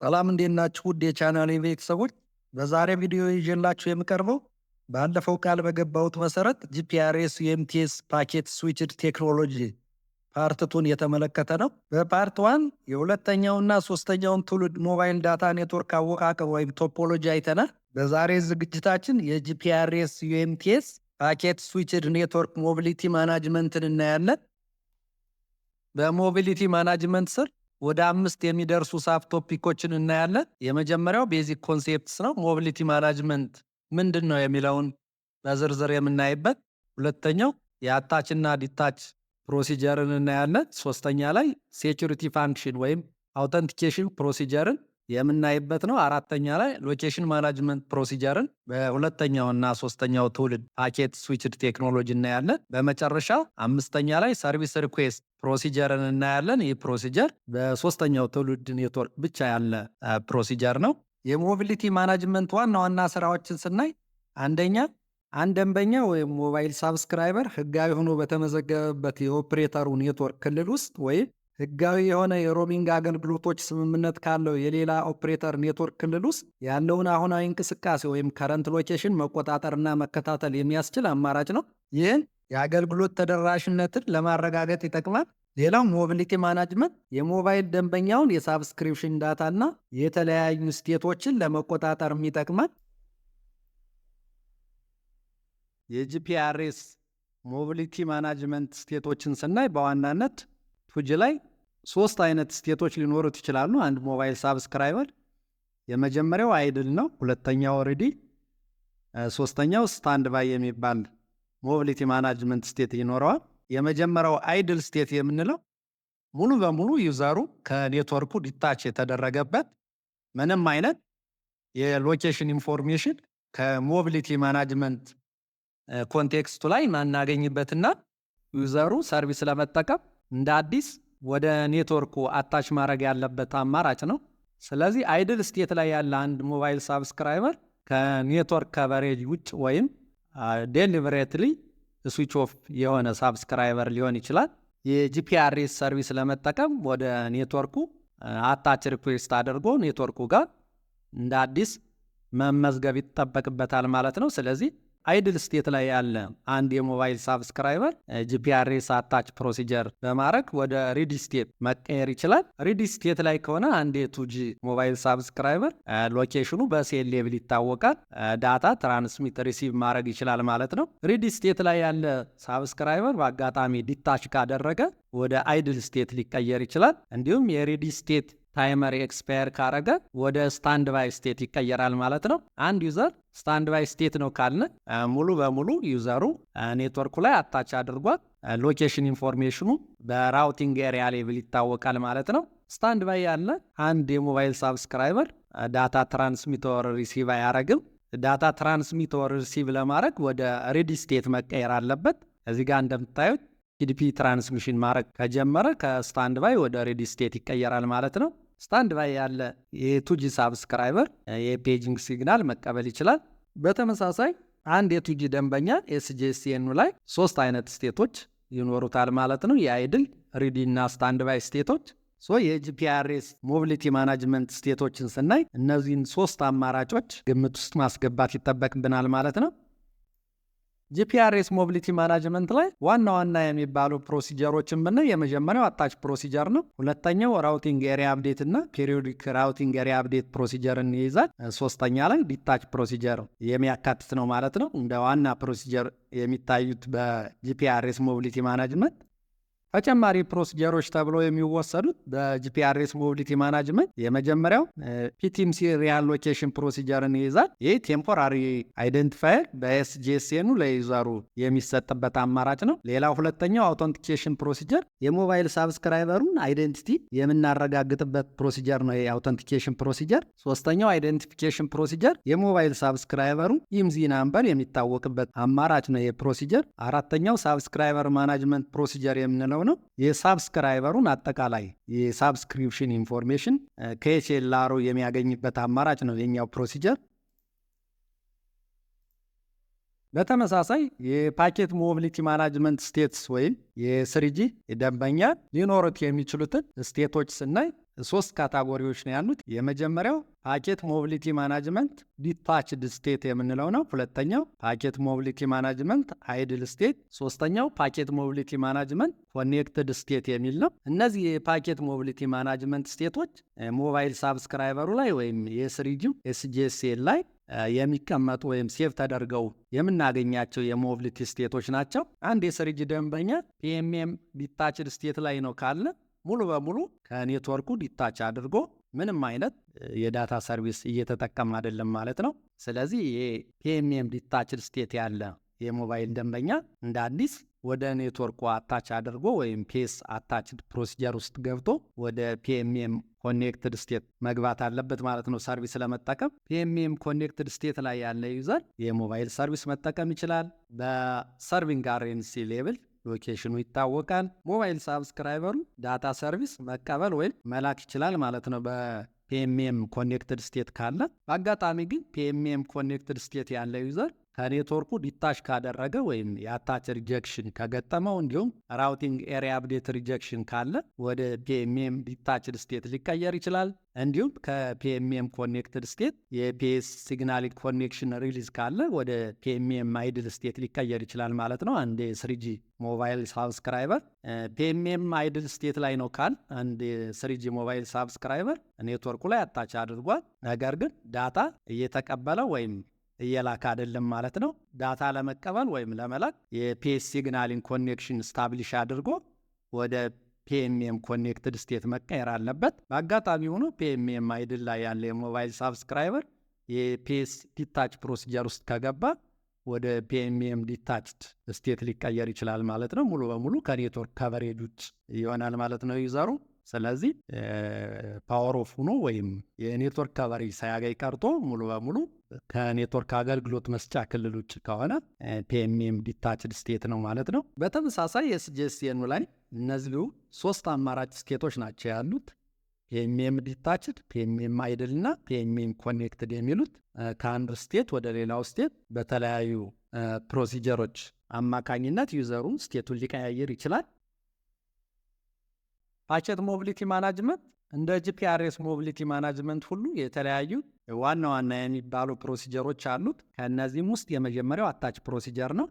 ሰላም እንዴት ናችሁ? ውድ የቻናሌ ቤተሰቦች፣ በዛሬ ቪዲዮ ይዤላችሁ የምቀርበው ባለፈው ቃል በገባሁት መሰረት ጂፒአርኤስ ዩኤምቲኤስ ፓኬት ስዊችድ ቴክኖሎጂ ፓርትቱን የተመለከተ ነው። በፓርት ዋን የሁለተኛውና ሶስተኛውን ትውልድ ሞባይል ዳታ ኔትወርክ አወቃቀር ወይም ቶፖሎጂ አይተናል። በዛሬ ዝግጅታችን የጂፒአርኤስ ዩኤምቲኤስ ፓኬት ስዊችድ ኔትወርክ ሞቢሊቲ ማናጅመንትን እናያለን። በሞቢሊቲ ማናጅመንት ስር ወደ 5 የሚደርሱ ሳብ ቶፒኮችን እናያለን። የመጀመሪያው ቤዚክ ኮንሴፕትስ ነው። ሞቢሊቲ ማናጅመንት ምንድን ነው የሚለውን በዝርዝር የምናይበት። ሁለተኛው የአታችና ዲታች ፕሮሲጀርን እናያለን። ሶስተኛ ላይ ሴኩሪቲ ፋንክሽን ወይም አውተንቲኬሽን ፕሮሲጀርን የምናይበት ነው። አራተኛ ላይ ሎኬሽን ማናጅመንት ፕሮሲጀርን በሁለተኛውና ሶስተኛው ትውልድ ፓኬት ስዊችድ ቴክኖሎጂ እናያለን። በመጨረሻ አምስተኛ ላይ ሰርቪስ ሪኩዌስት ፕሮሲጀርን እናያለን። ይህ ፕሮሲጀር በሶስተኛው ትውልድ ኔትወርክ ብቻ ያለ ፕሮሲጀር ነው። የሞቢሊቲ ማናጅመንት ዋና ዋና ስራዎችን ስናይ አንደኛ አንድ ደንበኛ ወይም ሞባይል ሳብስክራይበር ህጋዊ ሆኖ በተመዘገበበት የኦፕሬተሩ ኔትወርክ ክልል ውስጥ ወይም ህጋዊ የሆነ የሮሚንግ አገልግሎቶች ስምምነት ካለው የሌላ ኦፕሬተር ኔትወርክ ክልል ውስጥ ያለውን አሁናዊ እንቅስቃሴ ወይም ከረንት ሎኬሽን መቆጣጠርና መከታተል የሚያስችል አማራጭ ነው። ይህን የአገልግሎት ተደራሽነትን ለማረጋገጥ ይጠቅማል። ሌላው ሞቢሊቲ ማናጅመንት የሞባይል ደንበኛውን የሳብስክሪፕሽን ዳታና የተለያዩ ስቴቶችን ለመቆጣጠር ይጠቅማል። የጂፒአርኤስ ሞቢሊቲ ማናጅመንት ስቴቶችን ስናይ በዋናነት ቱጂ ላይ 3 አይነት ስቴቶች ሊኖሩት ይችላሉ። አንድ ሞባይል ሳብስክራይበር የመጀመሪያው አይድል ነው። ሁለተኛው ሬዲ፣ ሶስተኛው ስታንድ ባይ የሚባል ሞቢሊቲ ማናጅመንት ስቴት ይኖረዋል። የመጀመሪያው አይድል ስቴት የምንለው ሙሉ በሙሉ ዩዘሩ ከኔትወርኩ ዲታች የተደረገበት ምንም አይነት የሎኬሽን ኢንፎርሜሽን ከሞቢሊቲ ማናጅመንት ኮንቴክስቱ ላይ ማናገኝበትና ዩዘሩ ሰርቪስ ለመጠቀም እንደ አዲስ ወደ ኔትወርኩ አታች ማድረግ ያለበት አማራጭ ነው። ስለዚህ አይድል ስቴት ላይ ያለ አንድ ሞባይል ሳብስክራይበር ከኔትወርክ ከቨሬጅ ውጭ ወይም ዴሊቨሬትሊ ስዊች ኦፍ የሆነ ሳብስክራይበር ሊሆን ይችላል። የጂፒአርኤስ ሰርቪስ ለመጠቀም ወደ ኔትወርኩ አታች ሪኩዌስት አድርጎ ኔትወርኩ ጋር እንደ አዲስ መመዝገብ ይጠበቅበታል ማለት ነው። ስለዚህ አይድል ስቴት ላይ ያለ አንድ የሞባይል ሳብስክራይበር ጂፒአርኤስ አታች ፕሮሲጀር በማድረግ ወደ ሪዲ ስቴት መቀየር ይችላል። ሪዲ ስቴት ላይ ከሆነ አንድ የቱጂ ሞባይል ሳብስክራይበር ሎኬሽኑ በሴል ሌቭል ይታወቃል። ዳታ ትራንስሚት ሪሲቭ ማድረግ ይችላል ማለት ነው። ሪዲ ስቴት ላይ ያለ ሳብስክራይበር በአጋጣሚ ዲታች ካደረገ ወደ አይድል ስቴት ሊቀየር ይችላል። እንዲሁም የሪዲ ስቴት ታይመር ኤክስፓየር ካረገ ወደ ስታንድ ባይ ስቴት ይቀየራል ማለት ነው። አንድ ዩዘር ስታንድ ባይ ስቴት ነው ካልን ሙሉ በሙሉ ዩዘሩ ኔትወርኩ ላይ አታች አድርጓል። ሎኬሽን ኢንፎርሜሽኑ በራውቲንግ ኤሪያ ሌቭል ይታወቃል ማለት ነው። ስታንድ ባይ ያለ አንድ የሞባይል ሳብስክራይበር ዳታ ትራንስሚት ወር ሪሲቭ አያረግም። ዳታ ትራንስሚት ወር ሪሲቭ ለማድረግ ወደ ሬዲ ስቴት መቀየር አለበት። እዚህ ጋር እንደምታዩት ቲዲፒ ትራንስሚሽን ማድረግ ከጀመረ ከስታንድ ባይ ወደ ሬዲ ስቴት ይቀየራል ማለት ነው። ስታንድ ባይ ያለ የቱጂ ሳብስክራይበር የፔጂንግ ሲግናል መቀበል ይችላል። በተመሳሳይ አንድ የቱጂ ደንበኛ ኤስጂኤስኤኑ ላይ 3 አይነት ስቴቶች ይኖሩታል ማለት ነው። የአይድል፣ ሪዲ እና ስታንድ ባይ ስቴቶች። የጂፒአርኤስ ሞቢሊቲ ማናጅመንት ስቴቶችን ስናይ እነዚህን 3 አማራጮች ግምት ውስጥ ማስገባት ይጠበቅብናል ማለት ነው። ጂፒአርኤስ ሞቢሊቲ ማናጅመንት ላይ ዋና ዋና የሚባሉ ፕሮሲጀሮችን ብናይ የመጀመሪያው አታች ፕሮሲጀር ነው። ሁለተኛው ራውቲንግ ኤሪያ አፕዴት እና ፔሪዮዲክ ራውቲንግ ኤሪያ አፕዴት ፕሮሲጀርን ይይዛል። ሶስተኛ ላይ ዲታች ፕሮሲጀር የሚያካትት ነው ማለት ነው። እንደ ዋና ፕሮሲጀር የሚታዩት በጂፒአርኤስ ሞቢሊቲ ማናጅመንት ተጨማሪ ፕሮሲጀሮች ተብለው የሚወሰዱት በጂፒአርኤስ ሞቢሊቲ ማናጅመንት የመጀመሪያው ፒቲምሲ ሪያል ሎኬሽን ፕሮሲጀርን ይይዛል። ይህ ቴምፖራሪ አይደንቲፋየር በኤስጂኤስኤኑ ለዩዘሩ የሚሰጥበት አማራጭ ነው። ሌላው ሁለተኛው አውተንቲኬሽን ፕሮሲጀር የሞባይል ሳብስክራይበሩን አይደንቲቲ የምናረጋግጥበት ፕሮሲጀር ነው። የአውተንቲኬሽን ፕሮሲጀር። ሶስተኛው አይደንቲፊኬሽን ፕሮሲጀር የሞባይል ሳብስክራይበሩን ኢምዚ ናምበር የሚታወቅበት አማራጭ ነው። የፕሮሲጀር አራተኛው ሳብስክራይበር ማናጅመንት ፕሮሲጀር የምንለው ነው። የሳብስክራይበሩን አጠቃላይ የሳብስክሪፕሽን ኢንፎርሜሽን ከኤችኤልአሩ የሚያገኝበት አማራጭ ነው የኛው ፕሮሲጀር። በተመሳሳይ የፓኬት ሞቢሊቲ ማናጅመንት ስቴትስ ወይም የስሪጂ ደንበኛ ሊኖሩት የሚችሉትን ስቴቶች ስናይ ሶስት ካታጎሪዎች ነው ያሉት። የመጀመሪያው ፓኬት ሞቢሊቲ ማናጅመንት ዲታችድ ስቴት የምንለው ነው። ሁለተኛው ፓኬት ሞቢሊቲ ማናጅመንት አይድል ስቴት፣ ሶስተኛው ፓኬት ሞቢሊቲ ማናጅመንት ኮኔክትድ ስቴት የሚል ነው። እነዚህ የፓኬት ሞቢሊቲ ማናጅመንት ስቴቶች ሞባይል ሳብስክራይበሩ ላይ ወይም የስሪጂው ኤስጂኤስኤል ላይ የሚቀመጡ ወይም ሴቭ ተደርገው የምናገኛቸው የሞቢሊቲ ስቴቶች ናቸው። አንድ የስሪጂ ደንበኛ ፒኤምኤም ዲታችድ ስቴት ላይ ነው ካለ ሙሉ በሙሉ ከኔትወርኩ ዲታች አድርጎ ምንም አይነት የዳታ ሰርቪስ እየተጠቀም አይደለም ማለት ነው። ስለዚህ የፒኤምኤም ዲታችድ ስቴት ያለ የሞባይል ደንበኛ እንደ አዲስ ወደ ኔትወርኩ አታች አድርጎ ወይም ፒኤስ አታችድ ፕሮሲጀር ውስጥ ገብቶ ወደ ፒኤምኤም ኮኔክትድ ስቴት መግባት አለበት ማለት ነው። ሰርቪስ ለመጠቀም ፒኤምኤም ኮኔክትድ ስቴት ላይ ያለ ዩዘር የሞባይል ሰርቪስ መጠቀም ይችላል። በሰርቪንግ አርኤንሲ ሌብል ሎኬሽኑ ይታወቃል። ሞባይል ሳብስክራይበሩ ዳታ ሰርቪስ መቀበል ወይም መላክ ይችላል ማለት ነው በፒኤምኤም ኮኔክትድ ስቴት ካለ። በአጋጣሚ ግን ፒኤምኤም ኮኔክትድ ስቴት ያለ ዩዘር ከኔትወርኩ ዲታች ካደረገ ወይም የአታች ሪጀክሽን ከገጠመው እንዲሁም ራውቲንግ ኤሪያ አፕዴት ሪጀክሽን ካለ ወደ ፒኤምኤም ዲታችድ ስቴት ሊቀየር ይችላል። እንዲሁም ከፒኤምኤም ኮኔክትድ ስቴት የፒኤስ ሲግናሊንግ ኮኔክሽን ሪሊዝ ካለ ወደ ፒኤምኤም አይድል ስቴት ሊቀየር ይችላል ማለት ነው። አንድ የስሪጂ ሞባይል ሳብስክራይበር ፒኤምኤም አይድል ስቴት ላይ ነው ካል አንድ የስሪጂ ሞባይል ሳብስክራይበር ኔትወርኩ ላይ አታች አድርጓል፣ ነገር ግን ዳታ እየተቀበለ ወይም እየላክ አይደለም ማለት ነው። ዳታ ለመቀበል ወይም ለመላክ የፒኤስ ሲግናሊንግ ኮኔክሽን ስታብሊሽ አድርጎ ወደ ፒኤምኤም ኮኔክትድ ስቴት መቀየር አለበት። በአጋጣሚ ሆኖ ፒኤምኤም አይድል ላይ ያለ የሞባይል ሳብስክራይበር የፒኤስ ዲታች ፕሮሲጀር ውስጥ ከገባ ወደ ፒኤምኤም ዲታችድ ስቴት ሊቀየር ይችላል ማለት ነው። ሙሉ በሙሉ ከኔትወርክ ከቨሬጅ ውጭ ይሆናል ማለት ነው ዩዘሩ። ስለዚህ ፓወር ኦፍ ሆኖ ወይም የኔትወርክ ከቨሬጅ ሳያገኝ ቀርቶ ሙሉ በሙሉ ከኔትወርክ አገልግሎት መስጫ ክልል ውጭ ከሆነ ፒኤምኤም ዲታችድ ስቴት ነው ማለት ነው። በተመሳሳይ ኤስጂኤስኤኑ ላይ እነዚሁ ሶስት አማራጭ ስቴቶች ናቸው ያሉት። ፒኤምኤም ዲታችድ፣ ፒኤምኤም አይድል እና ፒኤምኤም ኮኔክትድ የሚሉት ከአንድ ስቴት ወደ ሌላው ስቴት በተለያዩ ፕሮሲጀሮች አማካኝነት ዩዘሩ ስቴቱን ሊቀያየር ይችላል። ፓኬት ሞቢሊቲ ማናጅመንት እንደ ጂፒአርኤስ ሞቢሊቲ ማናጅመንት ሁሉ የተለያዩ ዋና ዋና የሚባሉ ፕሮሲጀሮች አሉት። ከእነዚህም ውስጥ የመጀመሪያው አታች ፕሮሲጀር ነው።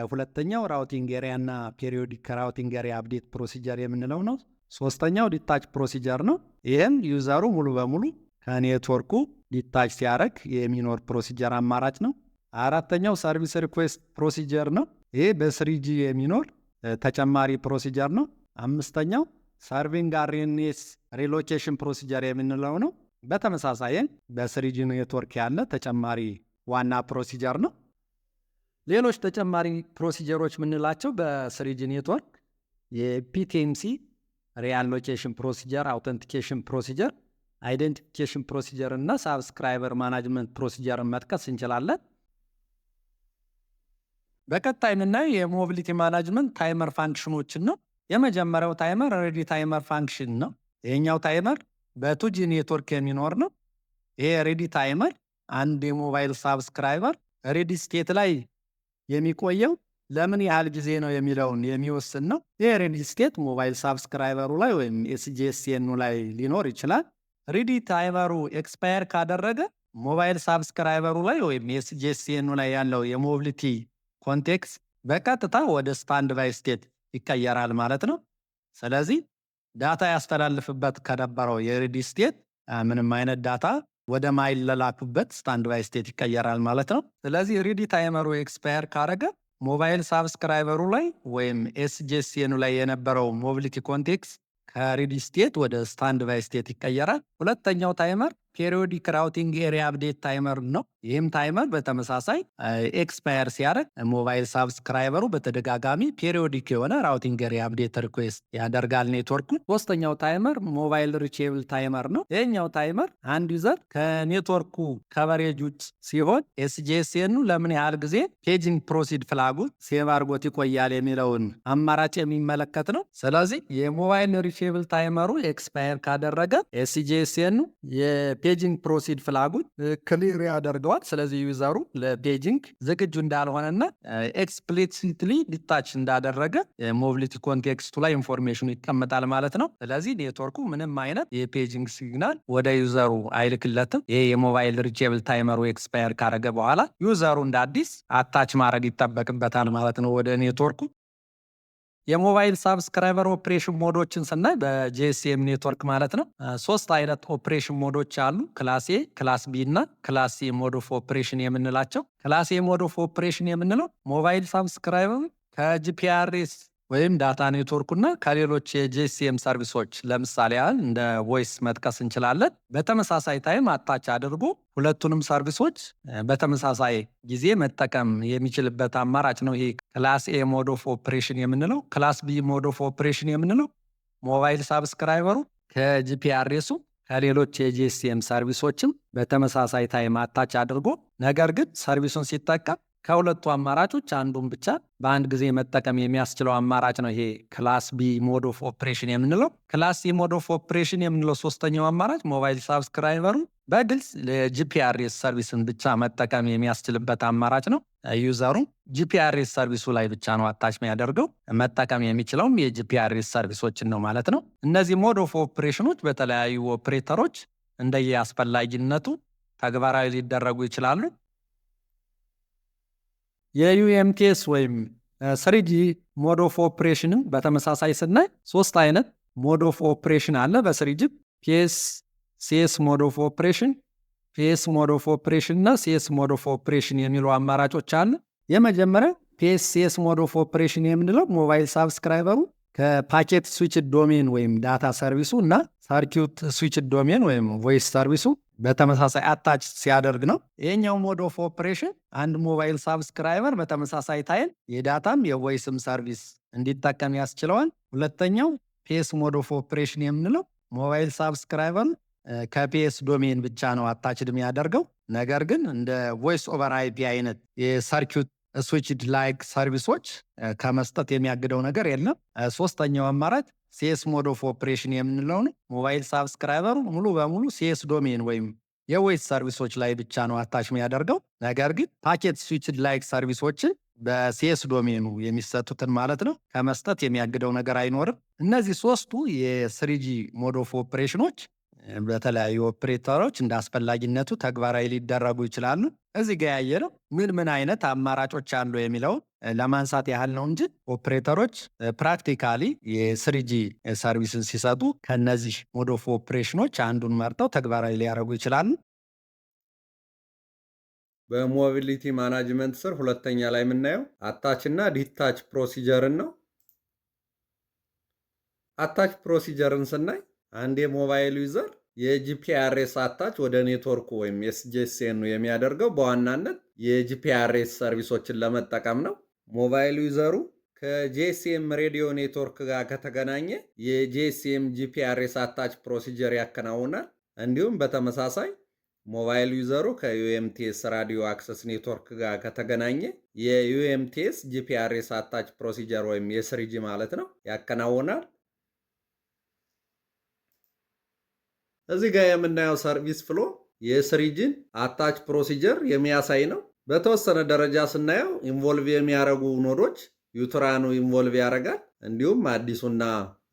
ሁለተኛው ራውቲንግ ኤሪያ እና ፔሪዮዲክ ራውቲንግ ኤሪያ አፕዴት ፕሮሲጀር የምንለው ነው። ሶስተኛው ዲታች ፕሮሲጀር ነው። ይህም ዩዘሩ ሙሉ በሙሉ ከኔትወርኩ ዲታች ሲያደርግ የሚኖር ፕሮሲጀር አማራጭ ነው። አራተኛው ሰርቪስ ሪኩዌስት ፕሮሲጀር ነው። ይህ በስሪጂ የሚኖር ተጨማሪ ፕሮሲጀር ነው። አምስተኛው ሰርቪንግ አርኤንኤስ ሪሎኬሽን ፕሮሲጀር የምንለው ነው። በተመሳሳይም በስሪጂ ኔትወርክ ያለ ተጨማሪ ዋና ፕሮሲጀር ነው። ሌሎች ተጨማሪ ፕሮሲጀሮች የምንላቸው በስሪጂ ኔትወርክ የፒቲኤምሲ ሪአሎኬሽን ፕሮሲጀር፣ አውተንቲኬሽን ፕሮሲጀር፣ አይደንቲፊኬሽን ፕሮሲጀር እና ሳብስክራይበር ማናጅመንት ፕሮሲጀርን መጥቀስ እንችላለን። በቀጣይ የምናየው የሞቢሊቲ ማናጅመንት ታይመር ፋንክሽኖችን ነው። የመጀመሪያው ታይመር ሬዲ ታይመር ፋንክሽን ነው። ይሄኛው ታይመር በቱጂ ኔትወርክ የሚኖር ነው። ይሄ ሬዲ ታይመር አንድ የሞባይል ሳብስክራይበር ሬዲ ስቴት ላይ የሚቆየው ለምን ያህል ጊዜ ነው የሚለውን የሚወስን ነው። ይሄ ሬዲ ስቴት ሞባይል ሳብስክራይበሩ ላይ ወይም ኤስጂኤስኤኑ ላይ ሊኖር ይችላል። ሬዲ ታይመሩ ኤክስፓየር ካደረገ ሞባይል ሳብስክራይበሩ ላይ ወይም ኤስጂኤስኤኑ ላይ ያለው የሞቢሊቲ ኮንቴክስት በቀጥታ ወደ ስታንድ ባይ ስቴት ይቀየራል ማለት ነው። ስለዚህ ዳታ ያስተላልፍበት ከነበረው የሬዲ ስቴት ምንም አይነት ዳታ ወደ ማይለላኩበት ስታንድ ባይ ስቴት ይቀየራል ማለት ነው። ስለዚህ ሬዲ ታይመሩ ኤክስፓየር ካረገ ሞባይል ሳብስክራይበሩ ላይ ወይም ኤስጂኤስኤኑ ላይ የነበረው ሞቢሊቲ ኮንቴክስት ከሬዲ ስቴት ወደ ስታንድ ባይ ስቴት ይቀየራል። ሁለተኛው ታይመር ፔሪዮዲክ ራውቲንግ ኤሪያ አፕዴት ታይመር ነው። ይህም ታይመር በተመሳሳይ ኤክስፓየር ሲያደርግ ሞባይል ሳብስክራይበሩ በተደጋጋሚ ፔሪዮዲክ የሆነ ራውቲንግ ኤሪያ አፕዴት ሪኩዌስት ያደርጋል ኔትወርኩ። ሶስተኛው ታይመር ሞባይል ሪቼብል ታይመር ነው። ይህኛው ታይመር አንድ ዩዘር ከኔትወርኩ ከቨሬጅ ውጭ ሲሆን ኤስጂኤስኤኑ ለምን ያህል ጊዜ ፔጂንግ ፕሮሲድ ፍላጉን ሴቭ አድርጎት ይቆያል የሚለውን አማራጭ የሚመለከት ነው። ስለዚህ የሞባይል ሪቼብል ታይመሩ ኤክስፓየር ካደረገ ኤስጂኤስኤኑ የፔጂንግ ፕሮሲድ ፍላጉን ክሊር ያደርገዋል። ስለዚህ ዩዘሩ ለፔጂንግ ዝግጁ እንዳልሆነና ኤክስፕሊሲትሊ ዲታች እንዳደረገ ሞቢሊቲ ኮንቴክስቱ ላይ ኢንፎርሜሽኑ ይቀመጣል ማለት ነው። ስለዚህ ኔትወርኩ ምንም አይነት የፔጂንግ ሲግናል ወደ ዩዘሩ አይልክለትም። ይሄ የሞባይል ሪቼብል ታይመሩ ኤክስፓየር ካረገ በኋላ ዩዘሩ እንደ አዲስ አታች ማድረግ ይጠበቅበታል ማለት ነው ወደ ኔትወርኩ። የሞባይል ሳብስክራይበር ኦፕሬሽን ሞዶችን ስናይ በጂኤስኤም ኔትወርክ ማለት ነው 3 አይነት ኦፕሬሽን ሞዶች አሉ። ክላስ ኤ፣ ክላስ ቢ እና ክላስ ሲ ሞድ ኦፍ ኦፕሬሽን የምንላቸው። ክላስ ኤ ሞድ ኦፍ ኦፕሬሽን የምንለው ሞባይል ሳብስክራይበር ከጂፒአርኤስ ወይም ዳታ ኔትወርኩና ከሌሎች የጂኤስኤም ሰርቪሶች ለምሳሌ ያህል እንደ ቮይስ መጥቀስ እንችላለን። በተመሳሳይ ታይም አታች አድርጎ ሁለቱንም ሰርቪሶች በተመሳሳይ ጊዜ መጠቀም የሚችልበት አማራጭ ነው። ይሄ ክላስ ኤ ሞድ ኦፍ ኦፕሬሽን የምንለው። ክላስ ቢ ሞድ ኦፍ ኦፕሬሽን የምንለው ሞባይል ሳብስክራይበሩ ከጂፒአርኤሱ ከሌሎች የጂኤስኤም ሰርቪሶችም በተመሳሳይ ታይም አታች አድርጎ ነገር ግን ሰርቪሱን ሲጠቀም ከሁለቱ አማራጮች አንዱን ብቻ በአንድ ጊዜ መጠቀም የሚያስችለው አማራጭ ነው ይሄ ክላስ ቢ ሞድ ኦፍ ኦፕሬሽን የምንለው። ክላስ ሲ ሞድ ኦፍ ኦፕሬሽን የምንለው ሶስተኛው አማራጭ ሞባይል ሳብስክራይበሩ በግልጽ ለጂፒአርኤስ ሰርቪስን ብቻ መጠቀም የሚያስችልበት አማራጭ ነው። ዩዘሩ ጂፒአርኤስ ሰርቪሱ ላይ ብቻ ነው አታች የሚያደርገው። መጠቀም የሚችለውም የጂፒአርኤስ ሰርቪሶችን ነው ማለት ነው። እነዚህ ሞድ ኦፍ ኦፕሬሽኖች በተለያዩ ኦፕሬተሮች እንደየ አስፈላጊነቱ ተግባራዊ ሊደረጉ ይችላሉ። የዩኤምቲኤስ ወይም ስሪጂ ሞድ ኦፍ ኦፕሬሽንም በተመሳሳይ ስናይ 3 አይነት ሞድ ኦፍ ኦፕሬሽን አለ በስሪጂ። ፒኤስ፣ ሲኤስ ሞድ ኦፍ ኦፕሬሽን፣ ፒኤስ ሞድ ኦፍ ኦፕሬሽን እና ሲኤስ ሞድ ኦፍ ኦፕሬሽን የሚሉ አማራጮች አሉ። የመጀመሪያው ፒኤስ ሲኤስ ሞድ ኦፍ ኦፕሬሽን የምንለው ሞባይል ሳብስክራይበሩ ከፓኬት ስዊች ዶሜን ወይም ዳታ ሰርቪሱ እና ሰርኪዩት ስዊች ዶሜን ወይም ቮይስ ሰርቪሱ በተመሳሳይ አታች ሲያደርግ ነው። ይሄኛው ሞድ ኦፍ ኦፕሬሽን አንድ ሞባይል ሳብስክራይበር በተመሳሳይ ታይም የዳታም የቮይስም ሰርቪስ እንዲጠቀም ያስችለዋል። ሁለተኛው ፒኤስ ሞድ ኦፍ ኦፕሬሽን የምንለው ሞባይል ሳብስክራይበር ከፒኤስ ዶሜን ብቻ ነው አታችድ የሚያደርገው። ነገር ግን እንደ ቮይስ ኦቨር አይፒ አይነት የሰርኪዩት ስዊችድ ላይክ ሰርቪሶች ከመስጠት የሚያግደው ነገር የለም። ሶስተኛው አማራጭ ሲኤስ ሞድ ኦፍ ኦፕሬሽን የምንለው ነው። ሞባይል ሳብስክራይበሩ ሙሉ በሙሉ ሲኤስ ዶሜን ወይም የቮይስ ሰርቪሶች ላይ ብቻ ነው አታች የሚያደርገው። ነገር ግን ፓኬት ስዊችድ ላይክ ሰርቪሶችን በሲኤስ ዶሜኑ የሚሰጡትን ማለት ነው ከመስጠት የሚያግደው ነገር አይኖርም። እነዚህ ሶስቱ የስሪጂ ሞድ ኦፍ ኦፕሬሽኖች በተለያዩ ኦፕሬተሮች እንደ አስፈላጊነቱ ተግባራዊ ሊደረጉ ይችላሉ። እዚህ ጋ ያየነው ምን አይነት አማራጮች አሉ የሚለውን ለማንሳት ያህል ነው እንጂ ኦፕሬተሮች ፕራክቲካሊ የስሪጂ ሰርቪስን ሲሰጡ ከነዚህ ሞድ ኦፍ ኦፕሬሽኖች አንዱን መርጠው ተግባራዊ ሊያደርጉ ይችላሉ። በሞቢሊቲ ማናጅመንት ስር ሁለተኛ ላይ የምናየው አታች እና ዲታች ፕሮሲጀርን ነው። አታች ፕሮሲጀርን ስናይ አንድ የሞባይል ዩዘር የጂፒአርኤስ አታች ወደ ኔትወርኩ ወይም ኤስጂኤስኤን የሚያደርገው በዋናነት የጂፒአርኤስ ሰርቪሶችን ለመጠቀም ነው። ሞባይል ዩዘሩ ከጂኤስኤም ሬዲዮ ኔትወርክ ጋር ከተገናኘ የጂኤስኤም ጂፒአርኤስ አታች ፕሮሲጀር ያከናውናል። እንዲሁም በተመሳሳይ ሞባይል ዩዘሩ ከዩኤምቲኤስ ራዲዮ አክሰስ ኔትወርክ ጋር ከተገናኘ የዩኤምቲኤስ ጂፒአርኤስ አታች ፕሮሲጀር ወይም የስሪጂ ማለት ነው ያከናውናል። እዚህ ጋር የምናየው ሰርቪስ ፍሎ የስሪጂን አታች ፕሮሲጀር የሚያሳይ ነው። በተወሰነ ደረጃ ስናየው ኢንቮልቭ የሚያደርጉ ኖዶች ዩትራኑ ኢንቮልቭ ያደርጋል። እንዲሁም አዲሱና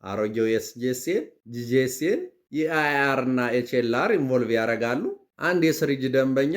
አሮጌው ኤስጂኤስኤን፣ ጂጂኤስኤን፣ ኢአይአር እና ኤችኤልአር ኢንቮልቭ ያደርጋሉ። አንድ የስሪጂ ደንበኛ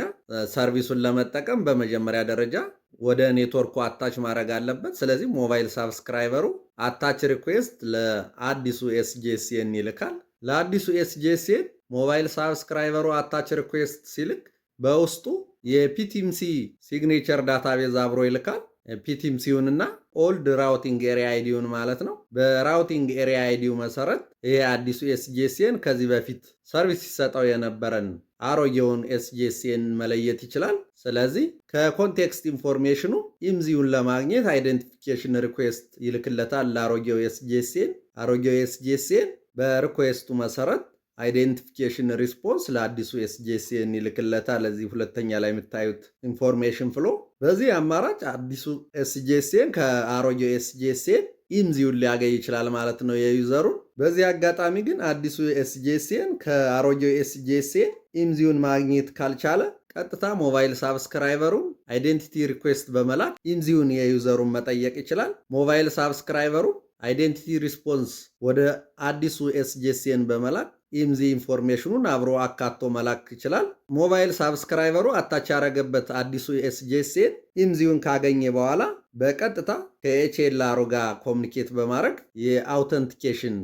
ሰርቪሱን ለመጠቀም በመጀመሪያ ደረጃ ወደ ኔትወርኩ አታች ማድረግ አለበት። ስለዚህ ሞባይል ሳብስክራይበሩ አታች ሪኩዌስት ለአዲሱ ኤስጂኤስኤን ይልካል። ለአዲሱ ኤስጂኤስኤን ሞባይል ሳብስክራይበሩ አታች ሪኩዌስት ሲልክ በውስጡ የፒቲምሲ ሲግኔቸር ዳታቤዝ አብሮ ይልካል። ፒቲምሲውንና ኦልድ ራውቲንግ ኤሪያ አይዲውን ማለት ነው። በራውቲንግ ኤሪያ አይዲው መሰረት ይሄ አዲሱ ኤስጂኤስኤን ከዚህ በፊት ሰርቪስ ሲሰጠው የነበረን አሮጌውን ኤስጂኤስኤን መለየት ይችላል። ስለዚህ ከኮንቴክስት ኢንፎርሜሽኑ ኢምዚውን ለማግኘት አይደንቲፊኬሽን ሪኩዌስት ይልክለታል ለአሮጌው ኤስጂኤስኤን። አሮጌው ኤስጂኤስኤን በሪኩዌስቱ መሰረት አይዴንቲፊኬሽን ሪስፖንስ ለአዲሱ ኤስጂኤስኤን ይልክለታል። ለዚህ ሁለተኛ ላይ የምታዩት ኢንፎርሜሽን ፍሎ። በዚህ አማራጭ አዲሱ ኤስጂኤስኤን ከአሮጌው ኤስጂኤስኤን ኢምዚውን ሊያገኝ ይችላል ማለት ነው የዩዘሩን። በዚህ አጋጣሚ ግን አዲሱ ኤስጂኤስኤን ከአሮጌው ኤስጂኤስኤን ኢምዚውን ማግኘት ካልቻለ ቀጥታ ሞባይል ሳብስክራይበሩን አይዴንቲቲ ሪኩዌስት በመላክ ኢምዚውን የዩዘሩን መጠየቅ ይችላል። ሞባይል ሳብስክራይበሩ አይዴንቲቲ ሪስፖንስ ወደ አዲሱ ኤስጂኤስኤን በመላክ ኢምዚ ኢንፎርሜሽኑን አብሮ አካቶ መላክ ይችላል። ሞባይል ሳብስክራይበሩ አታች ያረገበት አዲሱ ኤስጂኤስኤን ኢምዚውን ካገኘ በኋላ በቀጥታ ከኤችኤልአሩ ጋር ኮሚኒኬት በማድረግ የአውተንቲኬሽን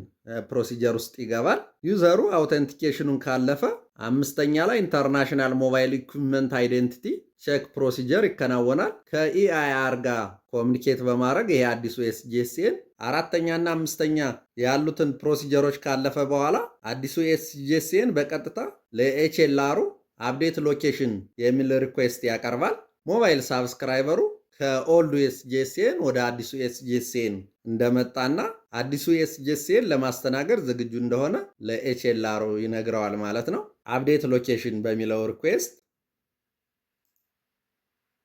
ፕሮሲጀር ውስጥ ይገባል። ዩዘሩ አውተንቲኬሽኑን ካለፈ አምስተኛ ላይ ኢንተርናሽናል ሞባይል ኢኩዊፕመንት አይዴንቲቲ ቼክ ፕሮሲጀር ይከናወናል። ከኢአይአር ጋር ኮሚኒኬት በማድረግ ይሄ አዲሱ ኤስጂኤስኤን አራተኛና አምስተኛ ያሉትን ፕሮሲጀሮች ካለፈ በኋላ አዲሱ ኤስጂኤስኤን በቀጥታ ለኤችኤልአሩ አፕዴት ሎኬሽን የሚል ሪኩዌስት ያቀርባል። ሞባይል ሳብስክራይበሩ ከኦልዱ ኤስጂኤስኤን ወደ አዲሱ ኤስጂኤስኤን እንደመጣና አዲሱ ኤስጂኤስኤን ለማስተናገድ ዝግጁ እንደሆነ ለኤችኤልአሩ ይነግረዋል ማለት ነው። አፕዴት ሎኬሽን በሚለው ሪኩዌስት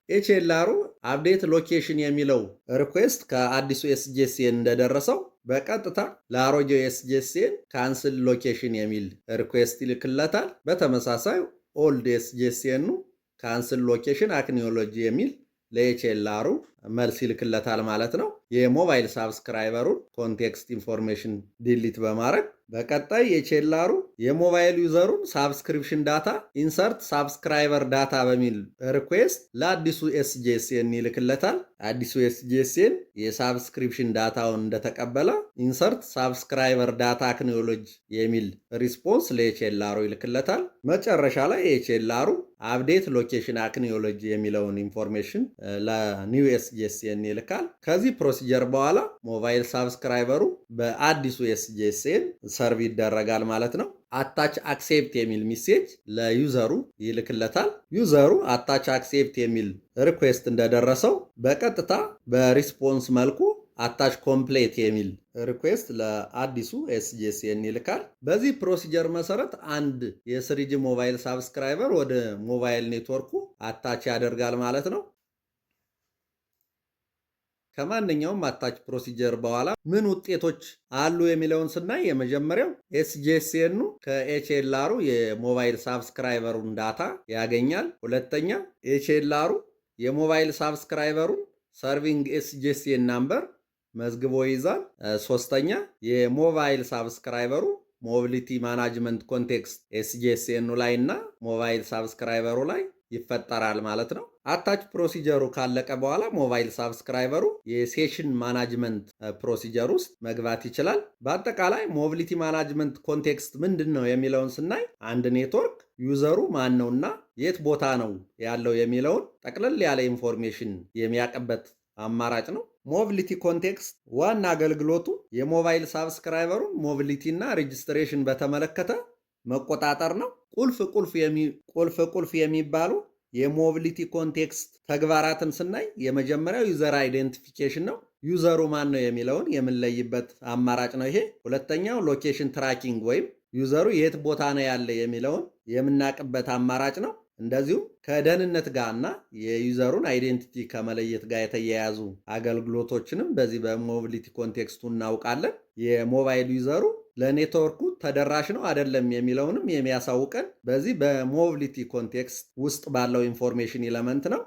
ኤችኤልአሩ አፕዴት ሎኬሽን የሚለው ሪኩዌስት ከአዲሱ ኤስጂኤስኤን እንደደረሰው በቀጥታ ለአሮጌው ኤስጂኤስኤን ካንስል ሎኬሽን የሚል ሪኩዌስት ይልክለታል። በተመሳሳይ ኦልድ ኤስጂኤስኤኑ ካንስል ሎኬሽን አክኒዮሎጂ የሚል ለኤችኤልአሩ መልስ ይልክለታል ማለት ነው። የሞባይል ሳብስክራይበሩን ኮንቴክስት ኢንፎርሜሽን ዲሊት በማድረግ በቀጣይ ኤችኤልአሩ የሞባይል ዩዘሩን ሳብስክሪፕሽን ዳታ ኢንሰርት ሳብስክራይበር ዳታ በሚል ሪኩዌስት ለአዲሱ ኤስጂኤስኤን ይልክለታል። አዲሱ ኤስጂኤስኤን የሳብስክሪፕሽን ዳታውን እንደተቀበለ ኢንሰርት ሳብስክራይበር ዳታ አክኖሎጂ የሚል ሪስፖንስ ለኤችኤልአሩ ይልክለታል። መጨረሻ ላይ ኤችኤልአሩ አፕዴት ሎኬሽን አክኖሎጂ የሚለውን ኢንፎርሜሽን ለኒው ኤስጂኤስኤን ይልካል። ከዚህ ፕሮሲጀር በኋላ ሞባይል ሳብስክራይበሩ በአዲሱ ኤስጂኤስኤን ሰርቭ ይደረጋል ማለት ነው። አታች አክሴፕት የሚል ሚሴጅ ለዩዘሩ ይልክለታል። ዩዘሩ አታች አክሴፕት የሚል ሪኩዌስት እንደደረሰው በቀጥታ በሪስፖንስ መልኩ አታች ኮምፕሌት የሚል ሪኩዌስት ለአዲሱ ኤስጂኤስኤን ይልካል። በዚህ ፕሮሲጀር መሰረት አንድ የስሪጂ ሞባይል ሳብስክራይበር ወደ ሞባይል ኔትወርኩ አታች ያደርጋል ማለት ነው። ከማንኛውም አታች ፕሮሲጀር በኋላ ምን ውጤቶች አሉ የሚለውን ስናይ የመጀመሪያው ኤስጂኤስኤኑ ከኤችኤልአሩ የሞባይል ሳብስክራይበሩን ዳታ ያገኛል። ሁለተኛ ኤችኤልአሩ የሞባይል ሳብስክራይበሩን ሰርቪንግ ኤስጂኤስኤን ናምበር መዝግቦ ይዛል። ሶስተኛ የሞባይል ሳብስክራይበሩ ሞቢሊቲ ማናጅመንት ኮንቴክስት ኤስጂኤስኤኑ ላይ እና ሞባይል ሳብስክራይበሩ ላይ ይፈጠራል ማለት ነው። አታች ፕሮሲጀሩ ካለቀ በኋላ ሞባይል ሳብስክራይበሩ የሴሽን ማናጅመንት ፕሮሲጀር ውስጥ መግባት ይችላል። በአጠቃላይ ሞቢሊቲ ማናጅመንት ኮንቴክስት ምንድን ነው የሚለውን ስናይ አንድ ኔትወርክ ዩዘሩ ማን ነውና የት ቦታ ነው ያለው የሚለውን ጠቅለል ያለ ኢንፎርሜሽን የሚያቀበት አማራጭ ነው። ሞቢሊቲ ኮንቴክስት ዋና አገልግሎቱ የሞባይል ሳብስክራይበሩን ሞቢሊቲ እና ሬጅስትሬሽን በተመለከተ መቆጣጠር ነው። ቁልፍ የሚባሉ የሞቢሊቲ ኮንቴክስት ተግባራትን ስናይ የመጀመሪያው ዩዘር አይዴንቲፊኬሽን ነው። ዩዘሩ ማን ነው የሚለውን የምንለይበት አማራጭ ነው ይሄ። ሁለተኛው ሎኬሽን ትራኪንግ ወይም ዩዘሩ የት ቦታ ነው ያለ የሚለውን የምናቅበት አማራጭ ነው። እንደዚሁም ከደህንነት ጋር እና የዩዘሩን አይዴንቲቲ ከመለየት ጋር የተያያዙ አገልግሎቶችንም በዚህ በሞቢሊቲ ኮንቴክስቱ እናውቃለን። የሞባይል ዩዘሩ ለኔትወርኩ ተደራሽ ነው አይደለም የሚለውንም የሚያሳውቀን በዚህ በሞቢሊቲ ኮንቴክስት ውስጥ ባለው ኢንፎርሜሽን ኤለመንት ነው።